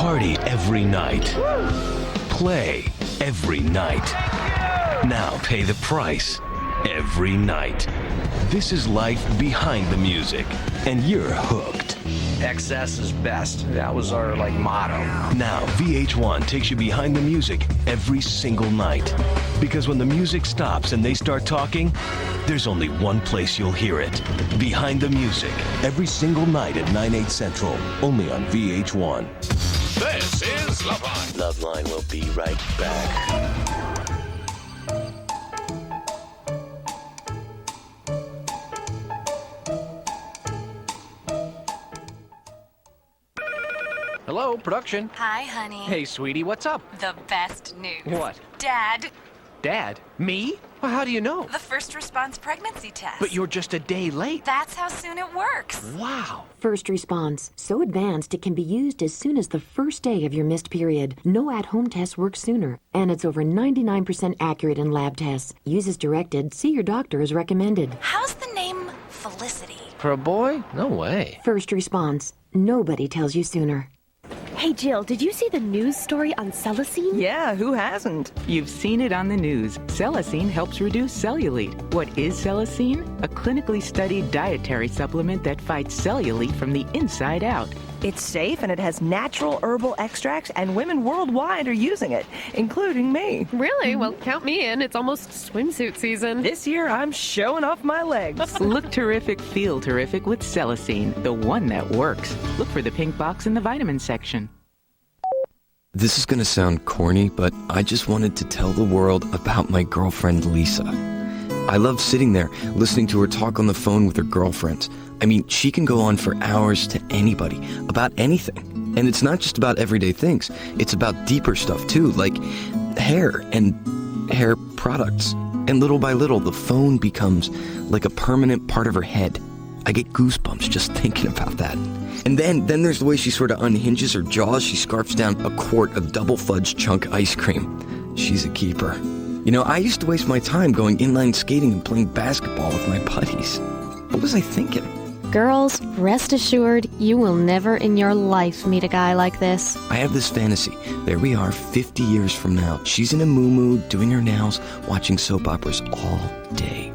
Party every night. Play every night. Now pay the price every night. This is life behind the music, and you're hooked. Excess is best. That was our motto. Now VH1 takes you behind the music every single night. Because when the music stops and they start talking, there's only one place you'll hear it. Behind the music, every single night at 9/8 Central, only on VH1. This is LoveLine. LoveLine will be right back. Hello, production. Hi, honey. Hey, sweetie, what's up? The best news. What? Dad. Dad? Me? Well, how do you know? The first response pregnancy test. But you're just a day late. That's how soon it works. Wow. First Response. So advanced it can be used as soon as the first day of your missed period. No at-home tests work sooner. And it's over 99% accurate in lab tests. Use as directed. See your doctor as recommended. How's the name Felicity? For a boy? No way. First Response. Nobody tells you sooner. Hey, Jill, did you see the news story on Celicine? Yeah, who hasn't? You've seen it on the news. Celicine helps reduce cellulite. What is Celicine? A clinically studied dietary supplement that fights cellulite from the inside out. It's safe and it has natural herbal extracts, and women worldwide are using it, including me. Really? Well, count me in. It's almost swimsuit season. This year, I'm showing off my legs. Look terrific, feel terrific with Celicine, the one that works. Look for the pink box in the vitamin section. This is going to sound corny, but I just wanted to tell the world about my girlfriend, Lisa. I love sitting there, listening to her talk on the phone with her girlfriends. I mean, she can go on for hours to anybody, about anything. And it's not just about everyday things. It's about deeper stuff, too, like hair and hair products. And little by little, the phone becomes like a permanent part of her head. I get goosebumps just thinking about that. And then there's the way she sort of unhinges her jaws. She scarfs down a quart of double fudge chunk ice cream. She's a keeper. You know, I used to waste my time going inline skating and playing basketball with my buddies. What was I thinking? Girls, rest assured, you will never in your life meet a guy like this. I have this fantasy. There we are, 50 years from now. She's in a moo-moo, doing her nails, watching soap operas all day.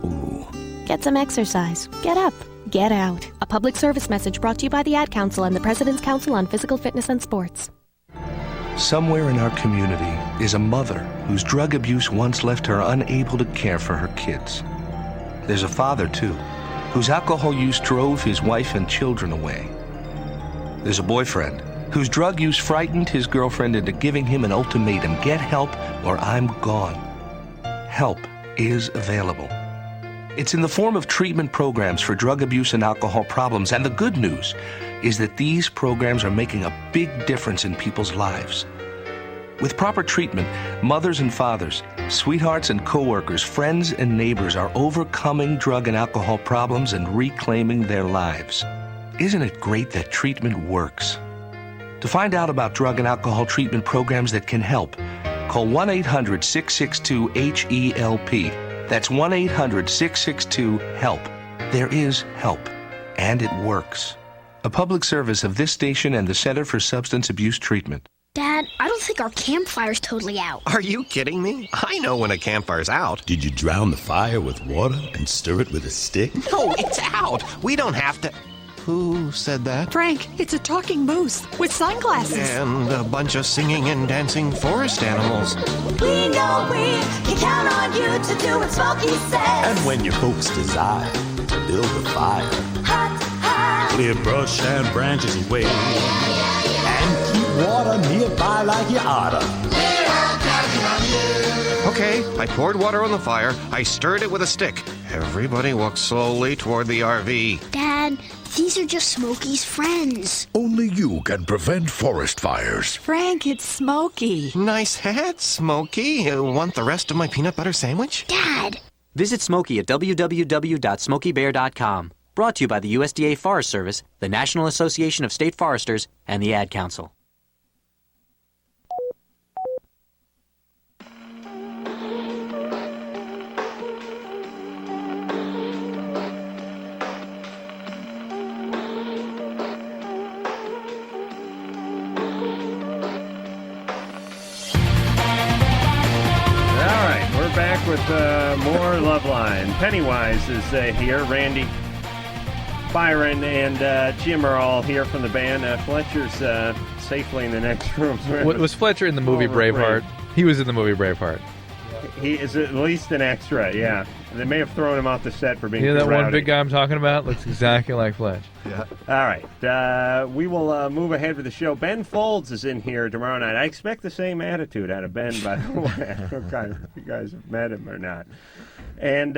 Ooh. Get some exercise. Get up. Get out. A public service message brought to you by the Ad Council and the President's Council on Physical Fitness and Sports. Somewhere in our community is a mother whose drug abuse once left her unable to care for her kids. There's a father, too, whose alcohol use drove his wife and children away. There's a boyfriend whose drug use frightened his girlfriend into giving him an ultimatum: get help or I'm gone. Help is available. It's in the form of treatment programs for drug abuse and alcohol problems, and the good news is that these programs are making a big difference in people's lives. With proper treatment, mothers and fathers, sweethearts and coworkers, friends and neighbors are overcoming drug and alcohol problems and reclaiming their lives. Isn't it great that treatment works? To find out about drug and alcohol treatment programs that can help, call 1-800-662-HELP. That's 1-800-662-HELP. There is help, and it works. A public service of this station and the Center for Substance Abuse Treatment. Dad, I don't think our campfire's totally out. Are you kidding me? I know when a campfire's out. Did you drown the fire with water and stir it with a stick? No, it's out. We don't have to... Who said that? Frank, it's a talking moose with sunglasses. And a bunch of singing and dancing forest animals. We know we can count on you to do what Smokey says. And when your folks desire to build a fire, Hot, hot. clear brush and branches away. And keep water nearby like you oughta. We're all counting on you. Okay, I poured water on the fire. I stirred it with a stick. Everybody walked slowly toward the RV. Dad, these are just Smokey's friends. Only you can prevent forest fires. Frank, it's Smokey. Nice hat, Smokey. Want the rest of my peanut butter sandwich? Dad! Visit Smokey at www.smokeybear.com. Brought to you by the USDA Forest Service, the National Association of State Foresters, and the Ad Council. back with more LoveLine. Pennywise is here. Randy, Byron, and Jim are all here from the band. Fletcher's safely in the next room. Was Fletcher in the movie Braveheart? He was in the movie Braveheart. He is at least an extra, yeah. They may have thrown him off the set for being You know too that one rowdy. big guy I'm talking about? Looks exactly like Fletch. Yeah. All right. We will move ahead with the show. Ben Folds is in here tomorrow night. I expect the same attitude out of Ben, by the way. I don't know if you guys have met him or not. And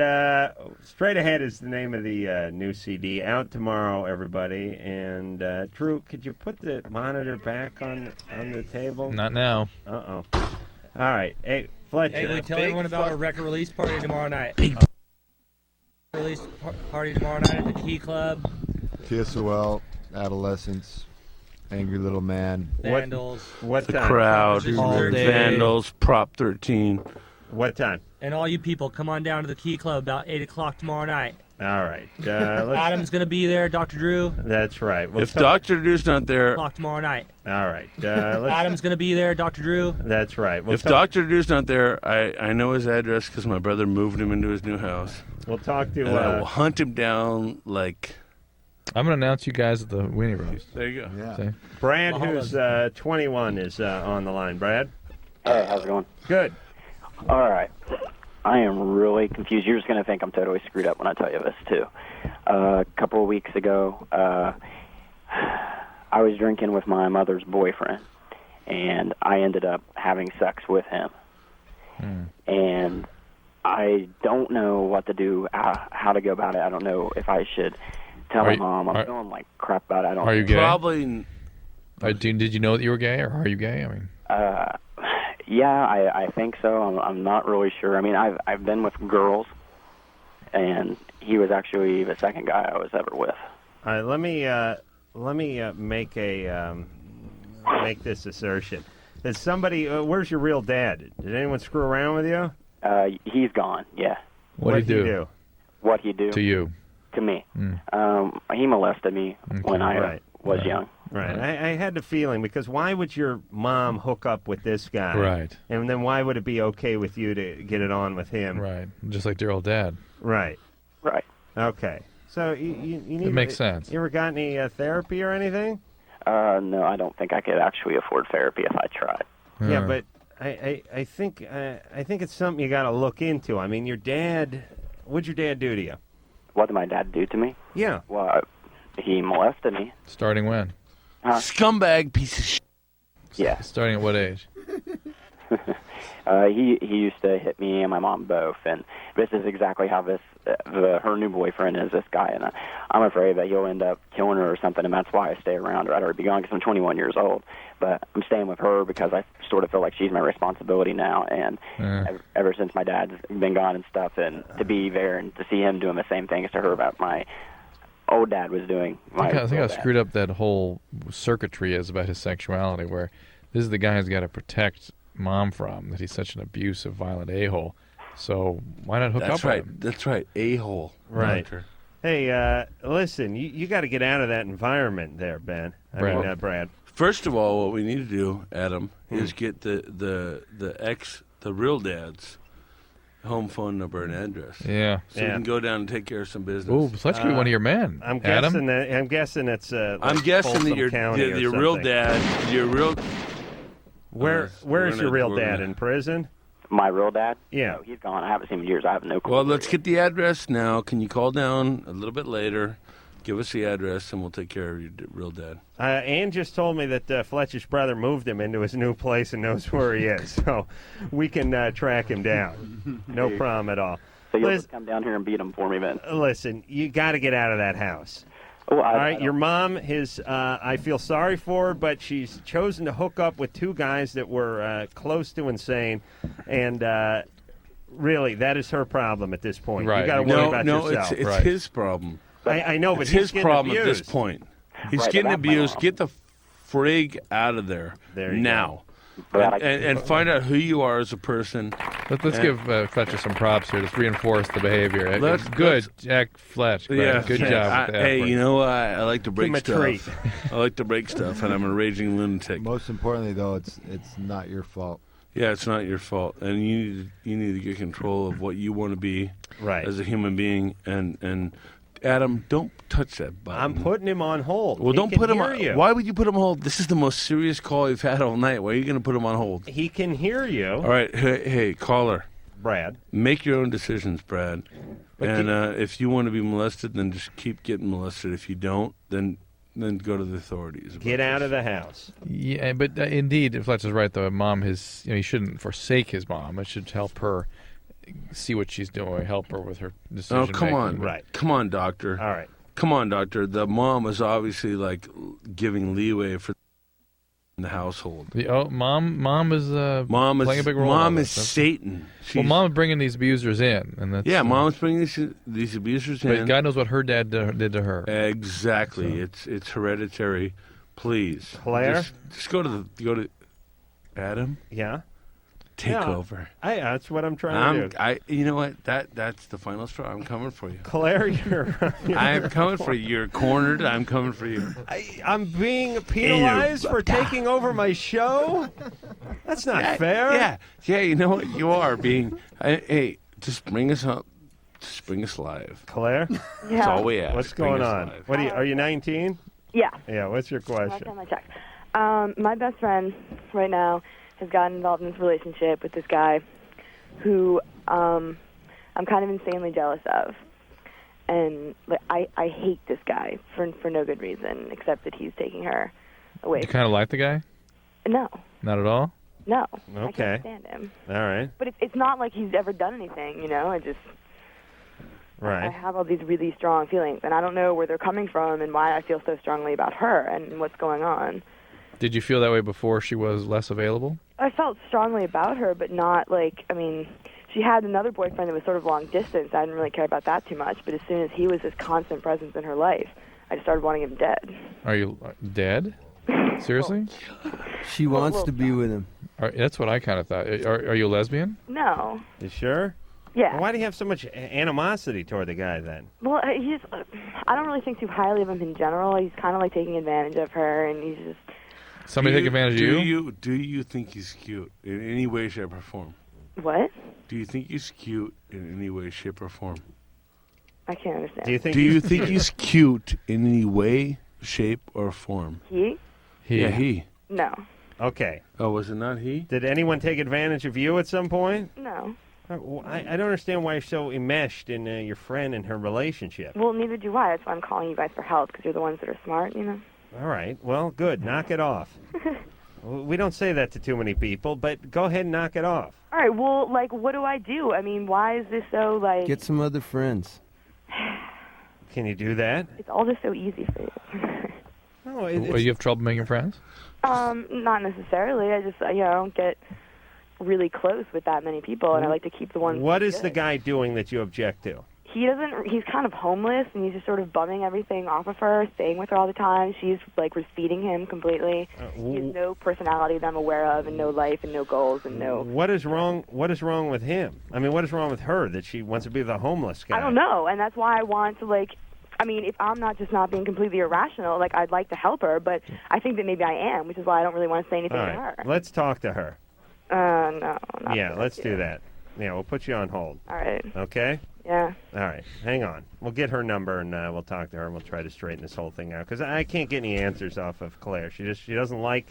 Straight Ahead is the name of the new CD. Out tomorrow, everybody. And Drew, could you put the monitor back on the table? Not now. Uh-oh. All right. Hey, Fletcher. Hey, we tell everyone about our record release party tomorrow night. Release party tomorrow night at the Key Club. TSOL, Adolescence, Angry Little Man. Vandals. What The time? Crowd, All day. Vandals, Prop 13. What time? And all you people, come on down to the Key Club about 8 o'clock tomorrow night. All right. Adam's going to be there, Dr. Drew. That's right. If Dr. Drew's not there... O'clock tomorrow night. All right. Adam's going to be there, Dr. Drew. That's right. If Dr. Drew's not there, I know his address because my brother moved him into his new house. We'll talk to... And I will hunt him down like... I'm going to announce you guys at the Weenie Roast. There you go. See? Brad, who's 21, is on the line. Brad? Hey, how's it going? Good. All right. I am really confused. You're just going to think I'm totally screwed up when I tell you this, too. A couple of weeks ago, I was drinking with my mother's boyfriend, and I ended up having sex with him. And I don't know what to do, how to go about it. I don't know if I should tell my mom. I'm feeling like crap about it. I don't Are you gay? Probably... Did you know that you were gay, or are you gay? I mean... Yeah, I think so. I'm not really sure. I mean, I've been with girls, and he was actually the second guy I was ever with. All right, let me make this assertion. Is somebody? Where's your real dad? Did anyone screw around with you? He's gone. Yeah. What'd he do? What he do to you? To me. He molested me when I was young. Right. I had the feeling, because why would your mom hook up with this guy? Right. And then why would it be okay with you to get it on with him? Right. Just like dear old dad. Right. Right. Okay. So you need... It makes sense. You ever got any therapy or anything? No, I don't think I could actually afford therapy if I tried. Yeah, but I think it's something you got to look into. I mean, your dad... What'd your dad do to you? What did my dad do to me? Yeah. Well, he molested me. Starting when? Scumbag piece of shit. Yeah. Starting at what age? He used to hit me and my mom both, and this is exactly how her new boyfriend is, this guy, and I'm afraid that he'll end up killing her or something, and that's why I stay around, or I'd already be gone because I'm 21 years old. But I'm staying with her because I sort of feel like she's my responsibility now, and ever since my dad's been gone and stuff, and to be there and to see him doing the same things to her about my old dad was doing. I think how screwed up that whole circuitry is about his sexuality, where this is the guy who's got to protect mom from, that he's such an abusive, violent a-hole. So why not hook up with him? That's right, a-hole. Right. Hey, listen, you got to get out of that environment there, Ben. Brad. First of all, what we need to do, Adam, is get the real dad's home phone number and address. Yeah. So we can go down and take care of some business. Ooh, so that could be one of your men. I'm Adam? guessing it's. I'm guessing that your real dad, Where's your real dad, in prison? My real dad? Yeah. No, he's gone. I haven't seen him in years. I have no clue. Well, let's get the address now. Can you call down a little bit later? Give us the address, and we'll take care of your real dad. Ann just told me that Fletcher's brother moved him into his new place and knows where he is, so we can track him down. No problem at all. So you'll just come down here and beat him for me, then? Listen, you got to get out of that house. Oh, all right, your mom is, I feel sorry for her, but she's chosen to hook up with two guys that were close to insane, and really, that is her problem at this point. Right. You got to worry about yourself. No, it's his problem. I know, but it's he's his problem abused. at this point. He's getting abused. Get the frig out of there now. And find out who you are as a person. Let's give Fletcher some props here. Let's reinforce the behavior. Good, Jack Fletch. Yeah, good job. With the hey, effort. you know what? I like to break Give him a treat. stuff. I like to break stuff, and I'm a raging lunatic. Most importantly, though, it's not your fault. Yeah, it's not your fault, and you need to get control of what you want to be as a human being. And Adam, don't touch that button. I'm putting him on hold. Well, He don't can put him hear on. you. Why would you put him on hold? This is the most serious call you've had all night. Why are you going to put him on hold? He can hear you. All right, hey, caller. Brad. Make your own decisions, Brad. But And if you want to be molested, then just keep getting molested. If you don't, then go to the authorities. Get out of the house. Yeah, but indeed, Fletcher's right, though. Mom, he shouldn't forsake his mom. It should help her see what she's doing, help her with her decision. Oh, come on. Right. Come on, doctor. All right. Come on, doctor. The mom was obviously, like, giving leeway for the household. Mom is playing a big role. Mom in is this. Satan. Well, Mom is bringing these abusers in, and that's Mom's bringing these abusers in. But God knows what her dad did to her. Exactly. So. It's hereditary. Please, Claire, just go to Adam. Yeah. Take over. That's what I'm trying to do. You know what? That's the final straw. I'm coming for you. Claire, you're I'm coming for you. You're cornered. I'm coming for you. I'm being penalized for taking over my show? That's not fair. Yeah, you know what? You are being... Hey, just bring us up. Just bring us live. Claire? That's all we ask. What's going Bring us on? live. Are you 19? Yeah. Yeah, what's your question? Last time I checked. My best friend right now has gotten involved in this relationship with this guy who I'm kind of insanely jealous of. And I hate this guy for no good reason, except that he's taking her away. You kind of like the guy? No. Not at all? No. Okay. I can't stand him. All right. But it's not like he's ever done anything, you know? I have all these really strong feelings, and I don't know where they're coming from and why I feel so strongly about her and what's going on. Did you feel that way before she was less available? I felt strongly about her, but not she had another boyfriend that was sort of long distance. I didn't really care about that too much, but as soon as he was this constant presence in her life, I just started wanting him dead. Are you dead? Seriously? She wants to be with him. That's what I kind of thought. Are you a lesbian? No. You sure? Yeah. Well, why do you have so much animosity toward the guy then? Well, I don't really think too highly of him in general. He's kind of like taking advantage of her, and he's just... Somebody take advantage of you? Do you think he's cute in any way, shape, or form? What? Do you think he's cute in any way, shape, or form? I can't understand. Do you think he's cute in any way, shape, or form? He? Yeah, he. No. Okay. Oh, was it not he? Did anyone take advantage of you at some point? No. I don't understand why you're so enmeshed in your friend and her relationship. Well, neither do I. That's why I'm calling you guys for help, because you're the ones that are smart, you know? All right. Well, good. Knock it off. We don't say that to too many people, but go ahead and knock it off. All right, well, what do I do? I mean, why is this so, Get some other friends. Can you do that? It's all just so easy for you. No, You have trouble making friends? Not necessarily. I just, I don't get really close with that many people, and I like to keep the ones. What is good. the guy doing that you object to? He's kind of homeless, and he's just sort of bumming everything off of her, staying with her all the time. She's, was feeding him completely. He has no personality that I'm aware of, and no life, and no goals, and no... What is wrong with him? I mean, what is wrong with her that she wants to be the homeless guy? I don't know, and that's why I want to, if I'm not being completely irrational, I'd like to help her, but I think that maybe I am, which is why I don't really want to say anything All to right. her. Let's talk to her. No. Yeah, let's do that. Yeah, we'll put you on hold. All right. Okay? Yeah. All right. Hang on. We'll get her number, and we'll talk to her, and we'll try to straighten this whole thing out. Because I can't get any answers off of Claire. She doesn't like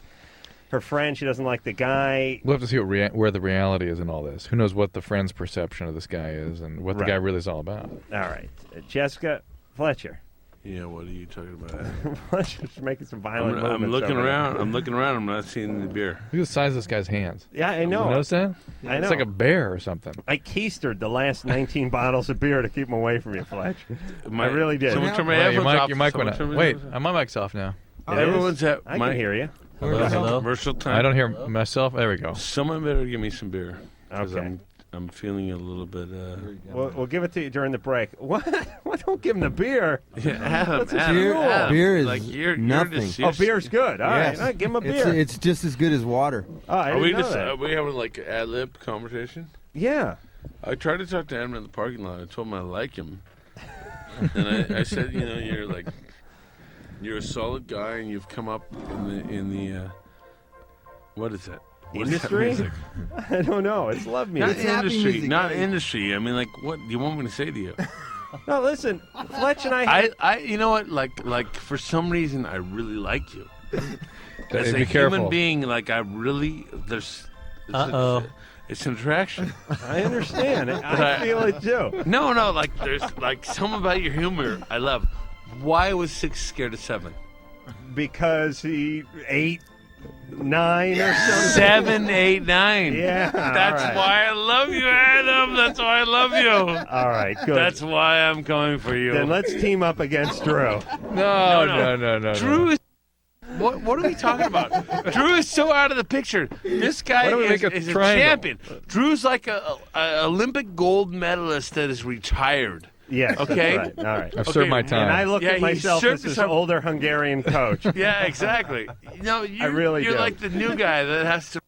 her friend. She doesn't like the guy. We'll have to see where the reality is in all this. Who knows what the friend's perception of this guy is and what the guy really is all about. All right. Jessica Fletcher. Yeah, what are you talking about? Fletcher's making some violent movements. I'm looking over around. there. I'm looking around. I'm not seeing the beer. Look at the size of this guy's hands. Yeah, I know. You notice that? I know. It's like a bear or something. I keistered the last 19 bottles of beer to keep them away from you, Fletch. I really did. Someone turn my headphones off. Your mic went Someone turn out. my Wait, headphones off. my mic's off now. Everyone's at. I can hear you. Hello. Commercial time. I don't hear myself. There we go. Someone better give me some beer. Okay. I'm feeling a little bit. We'll give it to you during the break. What? Don't give him the beer. Yeah, Adam, What's his Adam, rule? Adam. Beer is You're nothing. deceased. Beer's good. All right. Yes. Give him a beer. It's just as good as water. Oh, I Are we didn't know just? that. Are we having an ad-lib conversation? Yeah. I tried to talk to Adam in the parking lot. I told him I like him, and I said, you're a solid guy, and you've come up in the what is that? What's that Industry? music? I don't know. It's love music. Not industry. Not industry. I mean, like, what do you want me to say to you? No, listen, Fletch and I. You know what? Like, for some reason, I really like you. As Be a careful. human being, like, I really it's an attraction. I understand. I feel it too. No, like, there's like something about your humor I love. Why was 6 scared of 7? Because he 8, 9, or something. 7, 8, 9. Yeah, That's all right. why I love you, Adam. That's why I love you. All right, good. That's why I'm going for you. Then let's team up against Drew. No. Drew is. What are we talking about? Drew is so out of the picture. This guy Why don't we make is a a triangle? champion. Drew's like a Olympic gold medalist that is retired. Yes. Okay. That's right. All right. I've served my time. And I look at he myself served as this some- older Hungarian coach. Yeah, exactly. No, I really you're do. like the new guy that has to.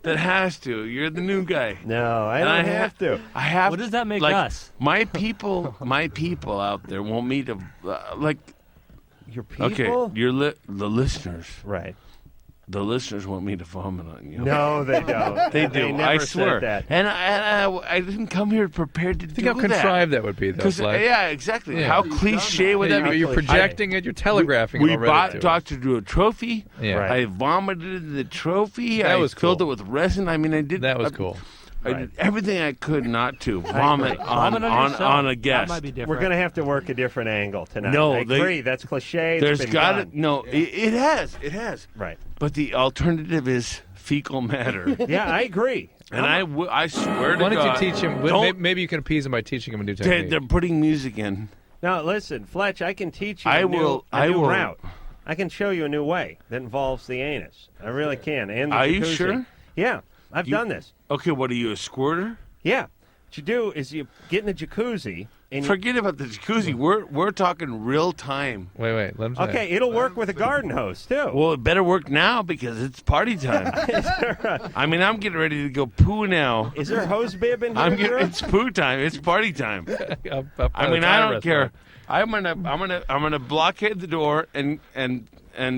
That has to. You're the new guy. No, I And don't have to. I have. What does that make like, us? My people out there want me to like. Your people? Okay, the listeners. Right. The listeners want me to vomit on you. No, they don't. They do. never I said swear. that. And I didn't come here prepared to Think how do contrived that would be, though, 'Cause, Fletch. yeah, exactly. Yeah. How cliche would that be? You're projecting it. You're telegraphing We it already. bought to us. Dr. Drew a trophy. Yeah. Right. I vomited the trophy. That I was filled cool. it with resin. I mean, I did. That was cool. I did everything I could not to vomit Vomit on yourself. on a That guest. might be different. We're going to have to work a different angle tonight. No, I agree. That's cliche. There's it's been got done. to no. It has. It has. Right. But the alternative is fecal matter. Yeah, I agree. And I swear to Why don't God. you teach him? Don't- Maybe you can appease him by teaching him a new They're, technique. they're putting music in. Now, listen, Fletch, I can teach you I a new will- route. I can show you a new way that involves the anus. I really can. And the Are you jacuzzi. sure? Yeah, I've done this. Okay, what are you, a squirter? Yeah. What you do is you get in the jacuzzi and Forget about the jacuzzi. We're talking real time. Wait. Let him say. okay, it'll work with a garden hose too. Well, it better work now because it's party time. I mean, I'm getting ready to go poo now. Is there a hose bib in here? Drew? It's poo time. It's party time. I mean, I don't care. I'm gonna blockade the door and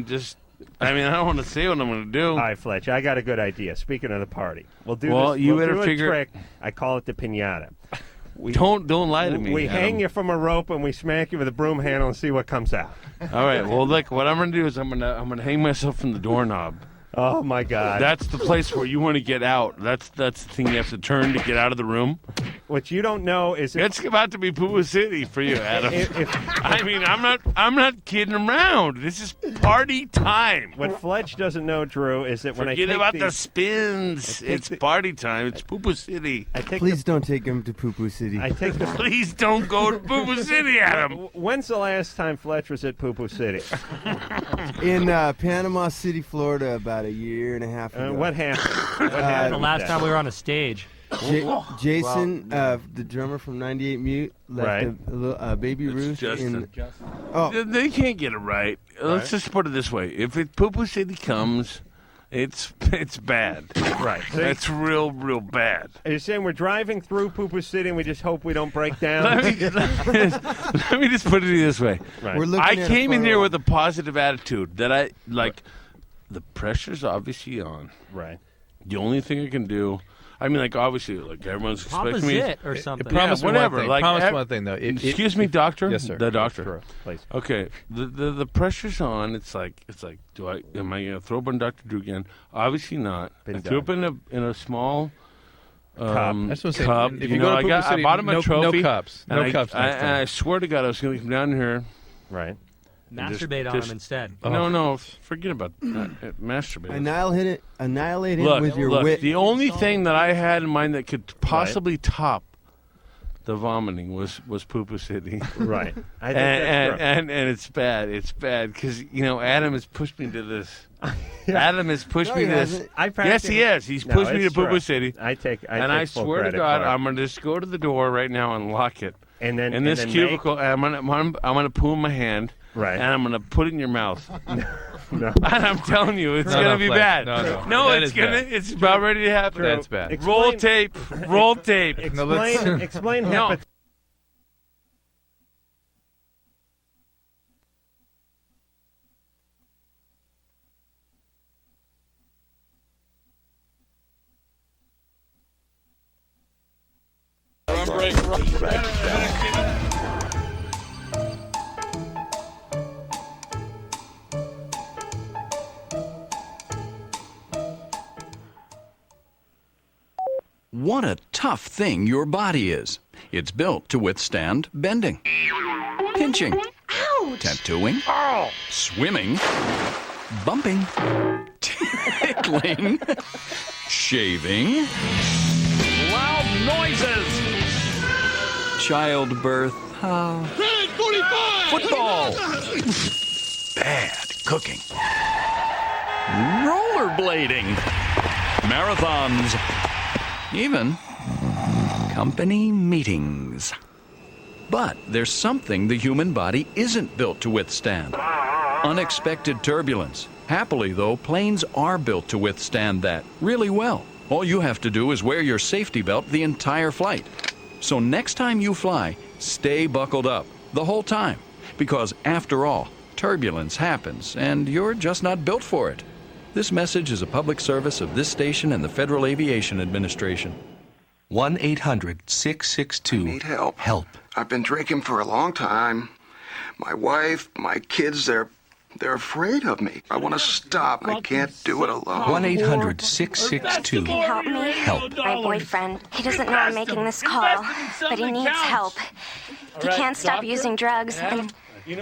just. I mean, I don't want to say what I'm gonna do. All right, Fletch, I got a good idea. Speaking of the party, we'll do Well, this. you we'll better do a figure- trick. I call it the piñata. Don't lie to me. We Adam. hang you from a rope and we smack you with a broom handle and see what comes out. All right. Well, look. What I'm gonna do is I'm gonna hang myself from the doorknob. Oh my God! That's the place where you want to get out. That's the thing you have to turn to get out of the room. What you don't know is It's about to be Poo Poo City for you, Adam. if I mean, I'm not kidding around. This is party time. what Fletch doesn't know, Drew, is that when I Forget take about these, the spins. It's party time. It's Poo Poo City. I take Please don't take him to Poo Poo City. I take the. Please don't go to Poo Poo City, Adam. When's the last time Fletch was at Poo Poo City? In Panama City, Florida, about a year and a half ago. What happened? What happened? The with last that? time we were on a stage. Jason, the drummer from 98 Mute, left Right. a little Baby Ruth in. Justin. Oh, They can't get it right. Let's just put it this way: if Poo Poo City comes, it's bad. Right. It's real bad. Are you saying we're driving through Poo Poo City and we just hope we don't break down? Let me just put it this way. Right. we're looking I at a came in here photo. with a positive attitude that I like. The pressure's obviously on. Right. The only thing I can do, I mean, like obviously, like everyone's expecting me. Opposite or something. Promise me whatever. one thing. Like, promise one thing, though. Excuse me, doctor. Yes, sir. The doctor. True. Please. Okay, the pressure's on. It's like, am I gonna throw up on Dr. Drew again? Obviously not. Been I threw up in a small Cup. That's what I'm saying. cup. If you go to Poo Poo I City, bought him a no trophy. cups. and No cups next and time. I swear to God, I was gonna come down here. Right. Masturbate on just- him instead. No, forget about masturbate. Annihilate him Look, with your look, wit. the only thing that I had in mind that could possibly top the vomiting was Poo Poo City. Right. I think that's true. and it's bad. It's bad because Adam has pushed me to this. Adam has pushed me he to this. hasn't. Yes, he has. He's No, pushed me to it's Poo Poo true. City. I take full swear to credit God, for it. I'm gonna just go to the door right now and lock it. And then in this and then cubicle, I'm gonna poo in my hand. Right. And I'm gonna put it in your mouth. No. And I'm telling you, it's No, gonna no, be Fletch. bad. No, that it's is gonna. bad. It's about ready to happen. That's bad. Roll tape. Roll tape. Explain No. hepatitis. What a tough thing your body is. It's built to withstand bending, pinching, tattooing, swimming, bumping, tickling, shaving, loud noises, childbirth, football, bad cooking, rollerblading, marathons, even company meetings. But there's something the human body isn't built to withstand. Unexpected turbulence. Happily, though, planes are built to withstand that really well. All you have to do is wear your safety belt the entire flight. So next time you fly, stay buckled up the whole time. Because after all, turbulence happens, and you're just not built for it. This message is a public service of this station and the Federal Aviation Administration. 1-800-662. I need help. Help. I've been drinking for a long time. My wife, my kids, they're afraid of me. I want to stop. I can't do it alone. 1-800-662. You can help me. Help. My boyfriend, he doesn't know I'm making this call, but he needs help. He can't stop using drugs, and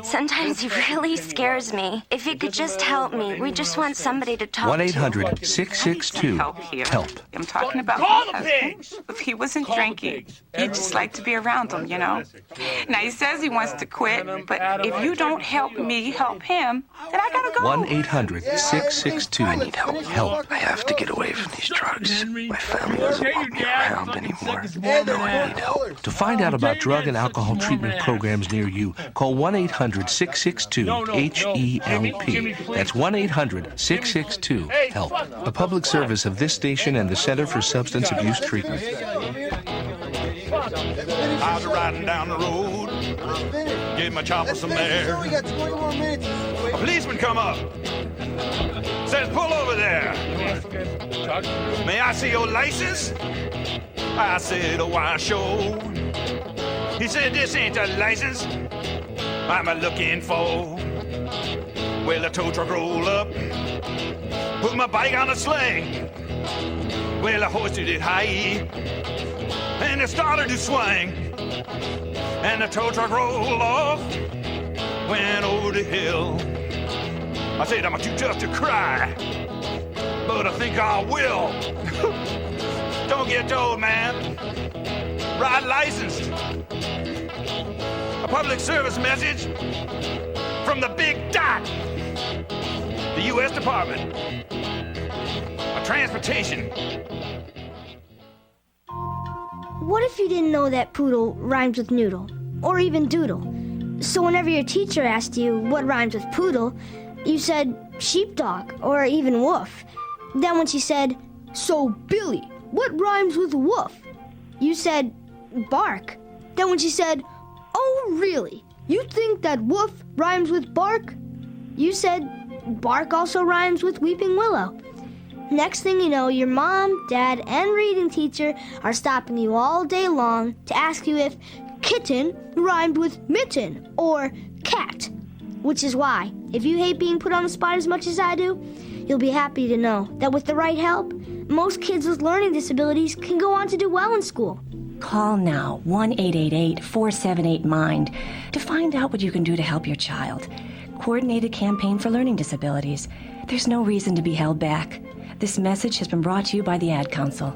sometimes he really scares me. If you could just help me, we just want somebody to talk to. 1-800-662. Help. I'm talking about my husband. If he wasn't drinking, he'd just like to be around them, you know? Now, he says he wants to quit, but if you don't help me help him, then I gotta go. 1-800-662. I need help. Help. I have to get away from these drugs. My family doesn't want me around anymore. No, I need help. To find out about drug and alcohol treatment programs near you, call 1-800-662-HELP. That's 1-800-662-HELP. A public service of this station and the Center for Substance Abuse Treatment. I was riding down the road, gave my chopper some air. We got 20 more minutes. A policeman come up, says, pull over there. May I see your license? I said, oh, why, sure. He said, this ain't a license I'm looking for. Well, the tow truck rolled up, put my bike on a sling. Well, I hoisted it high, and it started to swing. And the tow truck rolled off, went over the hill. I said, I'm too tough to cry, but I think I will. Don't get told, man. Ride licensed. A public service message from the big dot, the U.S. Department of Transportation. What if you didn't know that poodle rhymes with noodle, or even doodle? So whenever your teacher asked you what rhymes with poodle, you said sheepdog, or even woof. Then when she said, so Billy, what rhymes with woof? You said bark. Then when she said, oh really? You think that woof rhymes with bark? You said bark also rhymes with weeping willow. Next thing you know, your mom, dad, and reading teacher are stopping you all day long to ask you if kitten rhymed with mitten or cat. Which is why, if you hate being put on the spot as much as I do, you'll be happy to know that with the right help, most kids with learning disabilities can go on to do well in school. Call now, 1-888-478-MIND, to find out what you can do to help your child. Coordinated campaign for learning disabilities. There's no reason to be held back. This message has been brought to you by the Ad Council.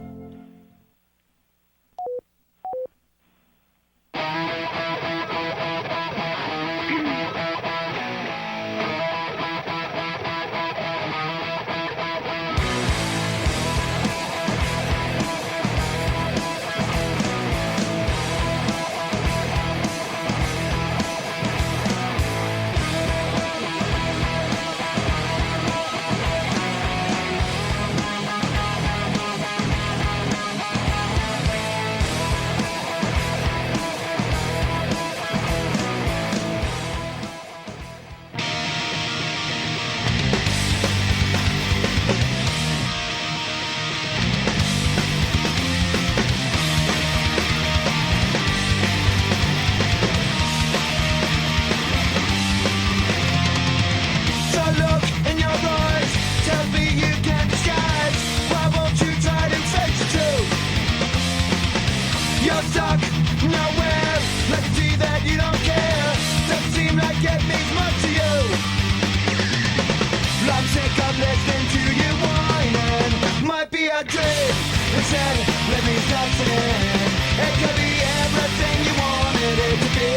listening to you whining might be a dream. Instead, let me something. It could be everything you wanted it to be.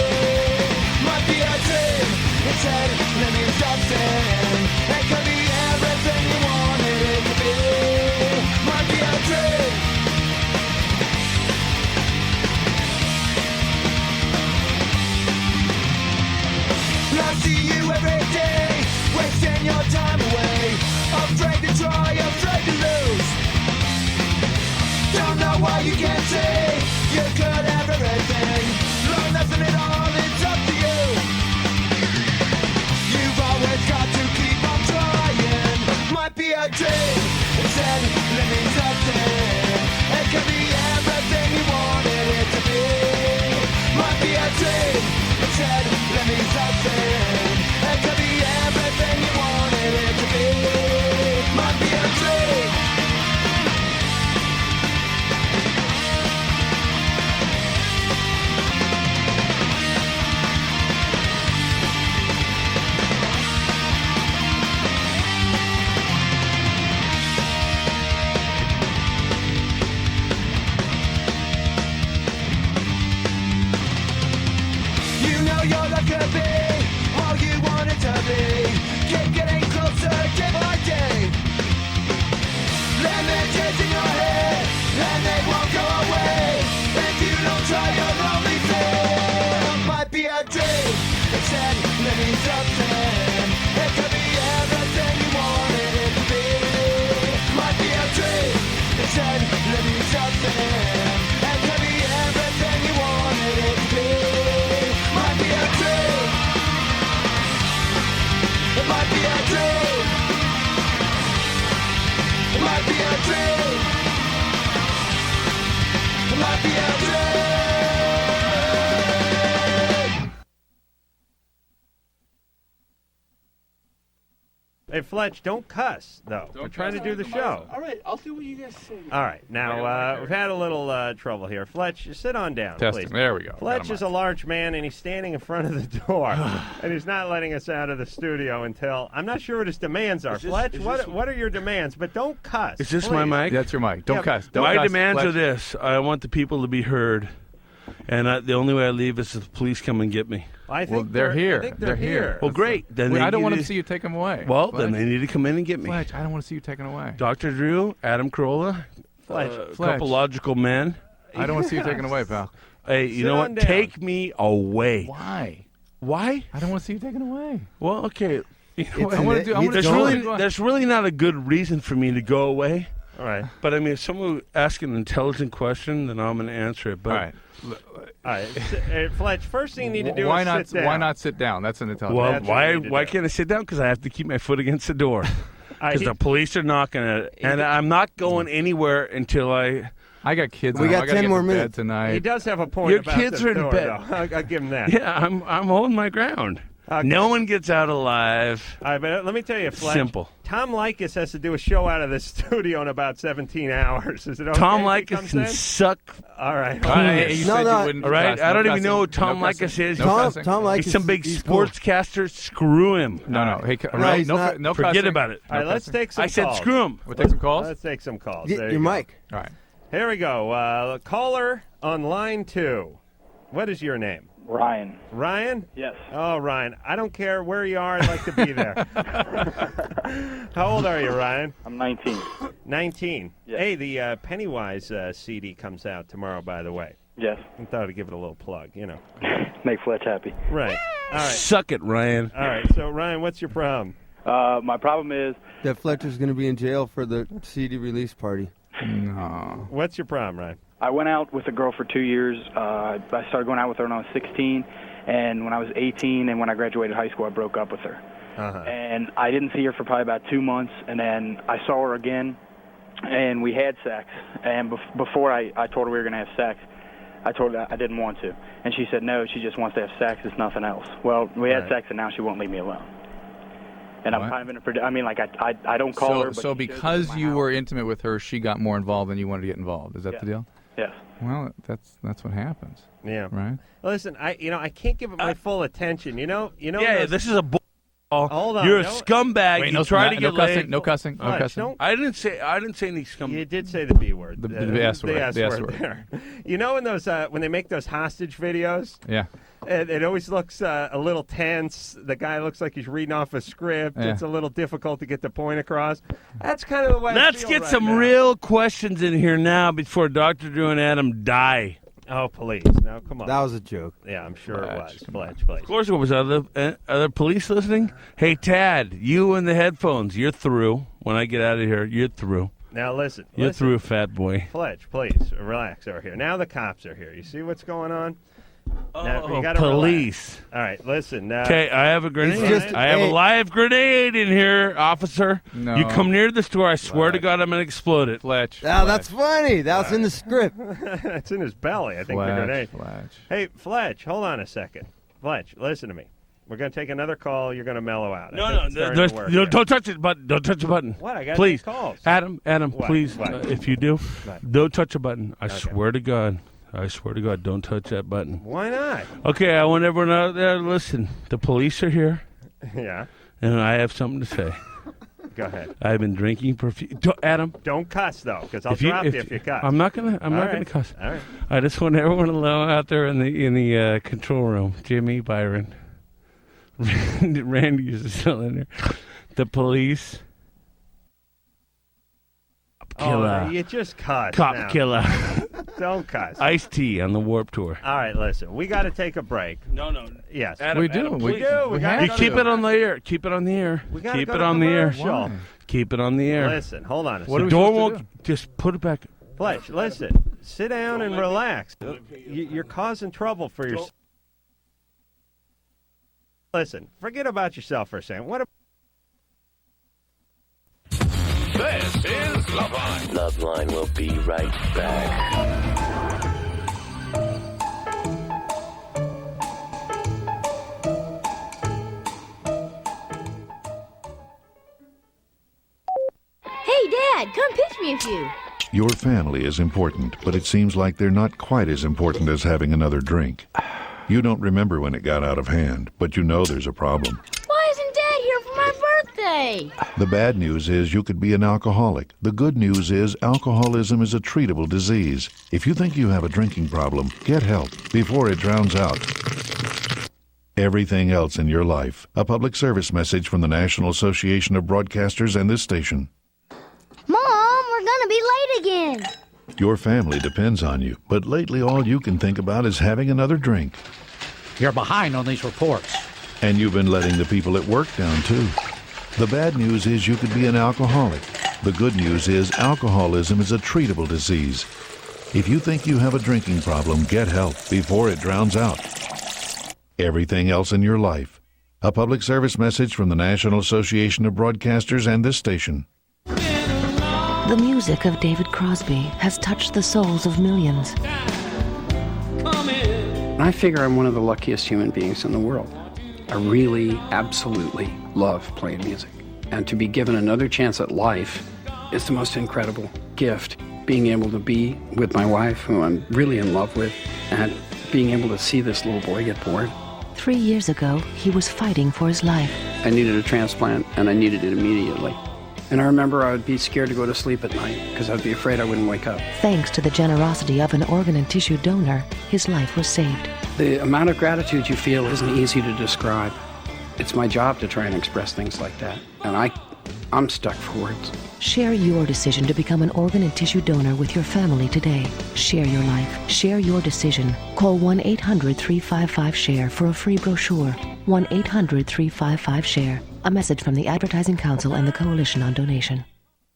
Might be a dream. Instead, let me something. It could be everything you wanted it to be. Might be a dream. I see you every day, wasting your time away. Afraid to try, afraid to lose. Don't know why you can't say you could have everything. Learn nothing at all, it's up to you. You've always got to keep on trying. Might be a dream, instead let me something. It could be everything you wanted it to be. Might be a dream, instead let me something. It could be everything you wanted it to be. Might be a dream. You know you're like a bee, all you want it to be. Keep getting closer day by day. Lemons in your head, and they won't go away. If you don't try, you'll only fail. Might be a dream, instead let me something. It could be everything you wanted it to be. Might be a dream, instead let me something. It could be everything you wanted it to be. Might be a dream. It might be a dream. It might be a dream. It might be a dream. Hey, Fletch, don't cuss, though. We're trying to do the show. All right, I'll do what you guys say. All right, now, we've had a little trouble here. Fletch, sit on down, Testing. please. There we go. Fletch is a large man, and he's standing in front of the door, and he's not letting us out of the studio until... I'm not sure what his demands are. Fletch, what are your demands? But don't cuss. Is this please. my mic? That's your mic. Don't cuss. Don't My cuss, demands Fletch. are this. I want the people to be heard. And the only way I leave is if the police come and get me. I think Well, they're here. I think They're here. Well, great. Then I don't want to see you take them away. Well, Fletch. then they need to come in and get me. Fletch, I don't want to see you taken away. Dr. Drew, Adam Carolla, Fletch. a couple logical men. I don't want to see you taken away, pal. Hey, you Sit know on what? down. Take me away. Why? Why? I don't want to see you taken away. Well, okay. You know what? I want to do. There's really not a good reason for me to go away. All right. But I mean, if someone asks an intelligent question, then I'm going to answer it. But All right. All right, Fletch, first thing you need to do why is not? sit down. Why not sit down? That's an intelligent. well, That's what you need to why do. can't I sit down? Because I have to keep my foot against the door. Because he- the police are knocking at it, and I'm not going anywhere until I got kids. We I got gotta 10 get more to bed minutes. tonight. He does have a point Your about kids the are in door, bed. though. I'll give him that. Yeah, I'm holding my ground. Okay. No one gets out alive. All right, but let me tell you, Fletch. Simple. Tom Likas has to do a show out of this studio in about 17 hours. Is it okay? Tom if he Likas comes can in? suck. All right. Hey, you said you wouldn't All right, cuss. I don't No even know who cussing. Tom No Likas cussing. is. No cussing. Tom Likas. He's some big he's cool. sportscaster. Screw him. No. Hey, All right, he's not. no Forget cussing. about it. All right, let's take some I said calls. screw him. We'll take some calls. Let's take some calls. Get There your you go. mic. All right. Here we go. Caller on line 2. What is your name? Ryan. Ryan? Yes. Oh, Ryan. I don't care where you are. I'd like to be there. How old are you, Ryan? I'm 19. 19. Yes. Hey, the Pennywise CD comes out tomorrow, by the way. Yes. I thought I'd give it a little plug, you know. Make Fletch happy. Right. All right. Suck it, Ryan. All right. So, Ryan, what's your problem? My problem is That Fletcher's going to be in jail for the CD release party. No. What's your problem, Ryan? I went out with a girl for 2 years. I started going out with her when I was 16, and when I was 18 and when I graduated high school, I broke up with her. Uh-huh. And I didn't see her for probably about 2 months, and then I saw her again, and we had sex. And before I told her we were going to have sex, I told her I didn't want to. And she said no, she just wants to have sex, it's nothing else. Well, we had sex, and now she won't leave me alone. And I'm kind of in a I mean, like, I don't call her. But So because you were intimate with her, she got more involved than you wanted to get involved. Is that the deal? Yes. Well, that's what happens. Yeah. Right? Listen, I can't give it my full attention. You know. Yeah, this is a Hold on. You're a No- scumbag. Wait, you no, try to no get cussing, laid. no cussing, no Fletch, cussing. don't- I didn't say any scumbag. You did say the B word. The S word. The The S S word word. there. You know when those when they make those hostage videos? Yeah. It always looks a little tense. The guy looks like he's reading off a script. Yeah. It's a little difficult to get the point across. That's kind of the way I Let's feel get right some now. real questions in here now before Dr. Drew and Adam die. Oh, please. No, come on. That was a joke. Yeah, I'm sure it was. Fletch, Of please. course, what was other police listening? Hey, Tad, you and the headphones, you're through. When I get out of here, you're through. Now listen. You're through, fat boy. Fletch, please, relax over here. Now the cops are here. You see what's going on? Now, Oh, you gotta police. relax. All right, listen. Okay, I have a grenade. just- I have a hey. live grenade in here, officer. No. You come near the store, I swear to God, I'm going to explode it. Fletch. Ah, that's funny. That was in the script. It's in his belly, I think, the grenade. Fletch. Hey, Fletch, hold on a second. Fletch, listen to me. We're going to take another call. You're going to mellow out. No, It's starting to work here. don't touch it, button. Don't touch the button. What? I got please, calls. Adam, What? please, What? if you do, What? don't touch a button. I Okay. swear to God, don't touch that button. Why not? Okay, I want everyone out there to listen. The police are here, Yeah. and I have something to say. Go ahead. I've been drinking perfume. Adam, Don't cuss, though, because I'll drop you if you cuss. I'm not gonna cuss. All right. I just want everyone to know out there in the control room. Jimmy, Byron, Randy is still in there. The police. Killer. Oh, you just cuss. Cop now. killer. Don't cuss. Ice-T on the Warp Tour. All right, listen. We got to take a break. No. Yes. Adam, We do. Adam, We please. do. We have You to. keep it on the air. Keep it on the air. We gotta Keep go it to on the air. commercial. Why? Keep it on the air. Listen, hold on a What are second. The we door supposed to won't. Just put it back. Fletch, listen. Sit down and relax. You're causing trouble for yourself. Listen, forget about yourself for a second. What? This is LoveLine. LoveLine will be right back. Hey, Dad, come pitch me a few. Your family is important, but it seems like they're not quite as important as having another drink. You don't remember when it got out of hand, but you know there's a problem. Why isn't Dad here for my birthday? The bad news is you could be an alcoholic. The good news is alcoholism is a treatable disease. If you think you have a drinking problem, get help before it drowns out everything else in your life. A public service message from the National Association of Broadcasters and this station. Mom, we're gonna be late again. Your family depends on you, but lately all you can think about is having another drink. You're behind on these reports. And you've been letting the people at work down, too. The bad news is you could be an alcoholic. The good news is alcoholism is a treatable disease. If you think you have a drinking problem, get help before it drowns out everything else in your life. A public service message from the National Association of Broadcasters and this station. The music of David Crosby has touched the souls of millions. I figure I'm one of the luckiest human beings in the world. I really, absolutely love playing music. And to be given another chance at life is the most incredible gift. Being able to be with my wife, who I'm really in love with, and being able to see this little boy get born. 3 years ago, he was fighting for his life. I needed a transplant, and I needed it immediately. And I remember I would be scared to go to sleep at night because I'd be afraid I wouldn't wake up. Thanks to the generosity of an organ and tissue donor, his life was saved. The amount of gratitude you feel isn't easy to describe. It's my job to try and express things like that. And I'm stuck for words. Share your decision to become an organ and tissue donor with your family today. Share your life. Share your decision. Call 1-800-355-SHARE for a free brochure. 1-800-355-SHARE. A message from the Advertising Council and the Coalition on Donation.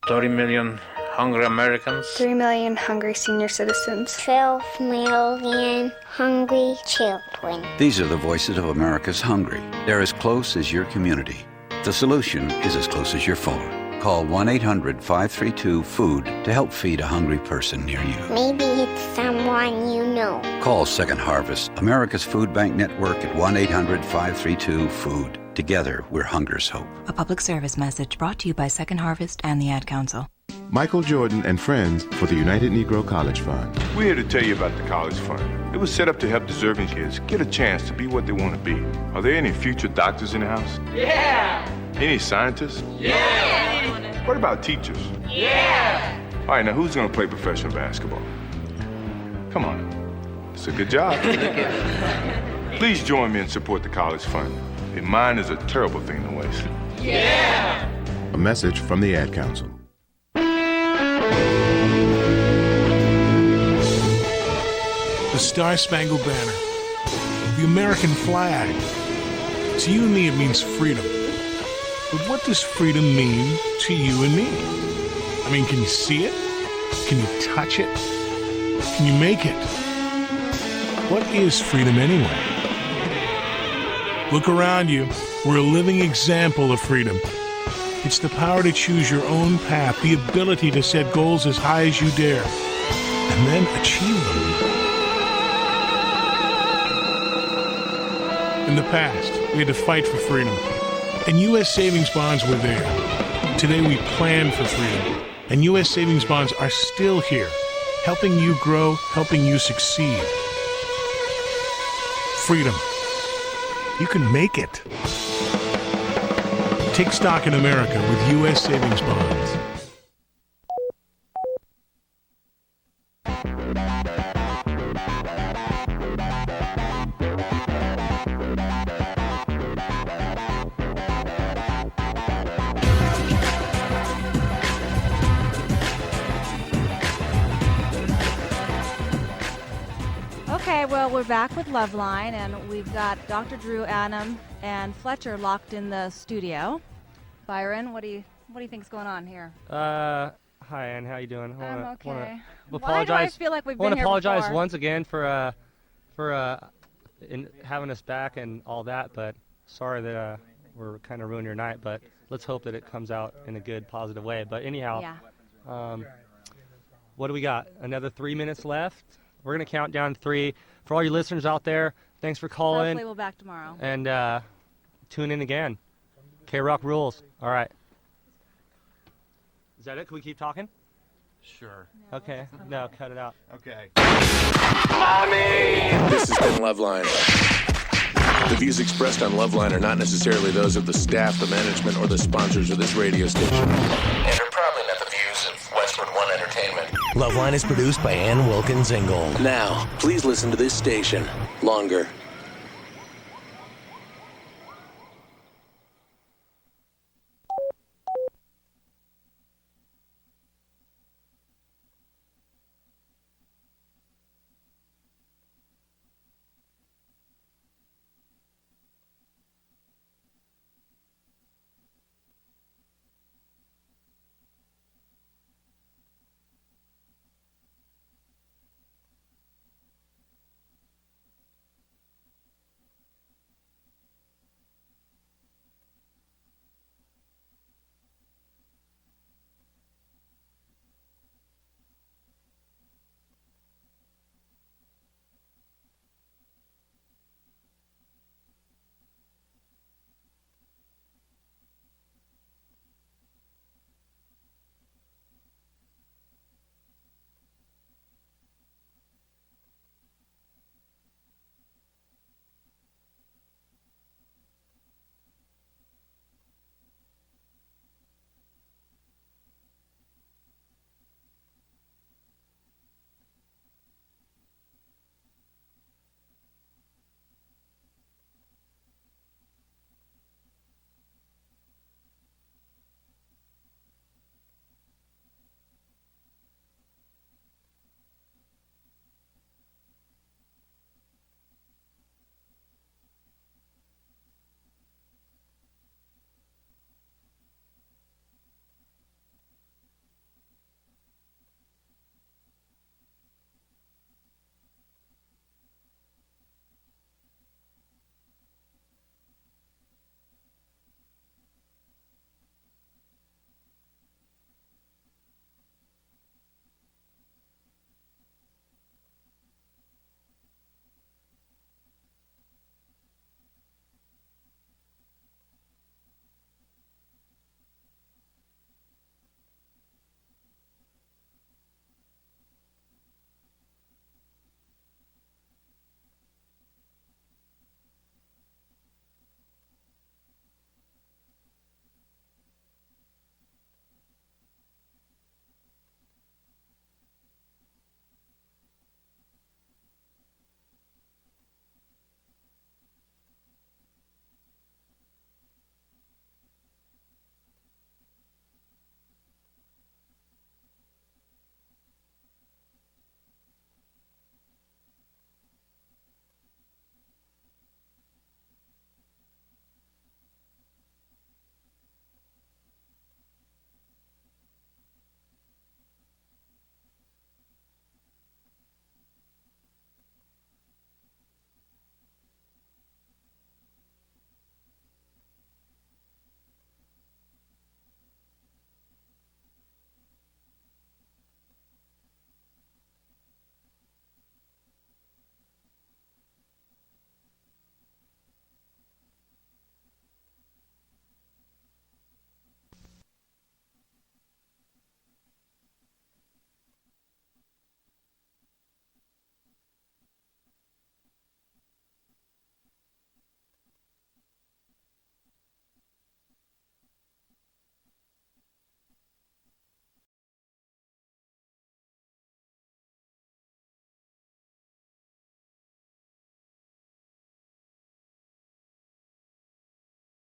30 million hungry Americans. 3 million hungry senior citizens. 12 million hungry children. These are the voices of America's hungry. They're as close as your community. The solution is as close as your phone. Call 1-800-532-FOOD to help feed a hungry person near you. Maybe it's someone you know. Call Second Harvest, America's Food Bank Network at 1-800-532-FOOD. Together, we're hunger's hope. A public service message brought to you by Second Harvest and the Ad Council. Michael Jordan and friends for the United Negro College Fund. We're here to tell you about the College Fund. It was set up to help deserving kids get a chance to be what they want to be. Are there any future doctors in the house? Yeah! Any scientists? Yeah! What about teachers? Yeah! All right, now who's going to play professional basketball? Come on. It's a good job. Please join me and support the College Fund. Mine is a terrible thing to waste. Yeah! A message from the Ad Council. The Star-Spangled Banner, the American flag. To you and me, it means freedom. But what does freedom mean to you and me? I mean, can you see it? Can you touch it? Can you make it? What is freedom anyway? Look around you. We're a living example of freedom. It's the power to choose your own path, the ability to set goals as high as you dare, and then achieve them. In the past, we had to fight for freedom, and U.S. savings bonds were there. Today, we plan for freedom, and U.S. savings bonds are still here, helping you grow, helping you succeed. Freedom. You can make it. Take stock in America with U.S. savings bonds. Okay, well, we're back with LoveLine, and we've got Dr. Drew, Adam, and Fletcher locked in the studio. Byron, what do you think's going on here? Hi, Ann. How you doing? I'm okay. Why do I feel like we've been here I want to apologize before? once again for in having us back and all that, but sorry that we're kind of ruining your night. But let's hope that it comes out in a good, positive way. But anyhow, what do we got? Another 3 minutes left. We're going to count down to 3. For all your listeners out there, thanks for calling. Hopefully we'll be back tomorrow. And tune in again. K-Rock rules. All right. Is that it? Can we keep talking? Sure. No, okay. No, cut it out. Okay. Mommy! This has been LoveLine. The views expressed on LoveLine are not necessarily those of the staff, the management, or the sponsors of this radio station. And are probably not the views of Westwood One Entertainment. LoveLine is produced by Ann Wilkins Ingle. Now, please listen to this station longer.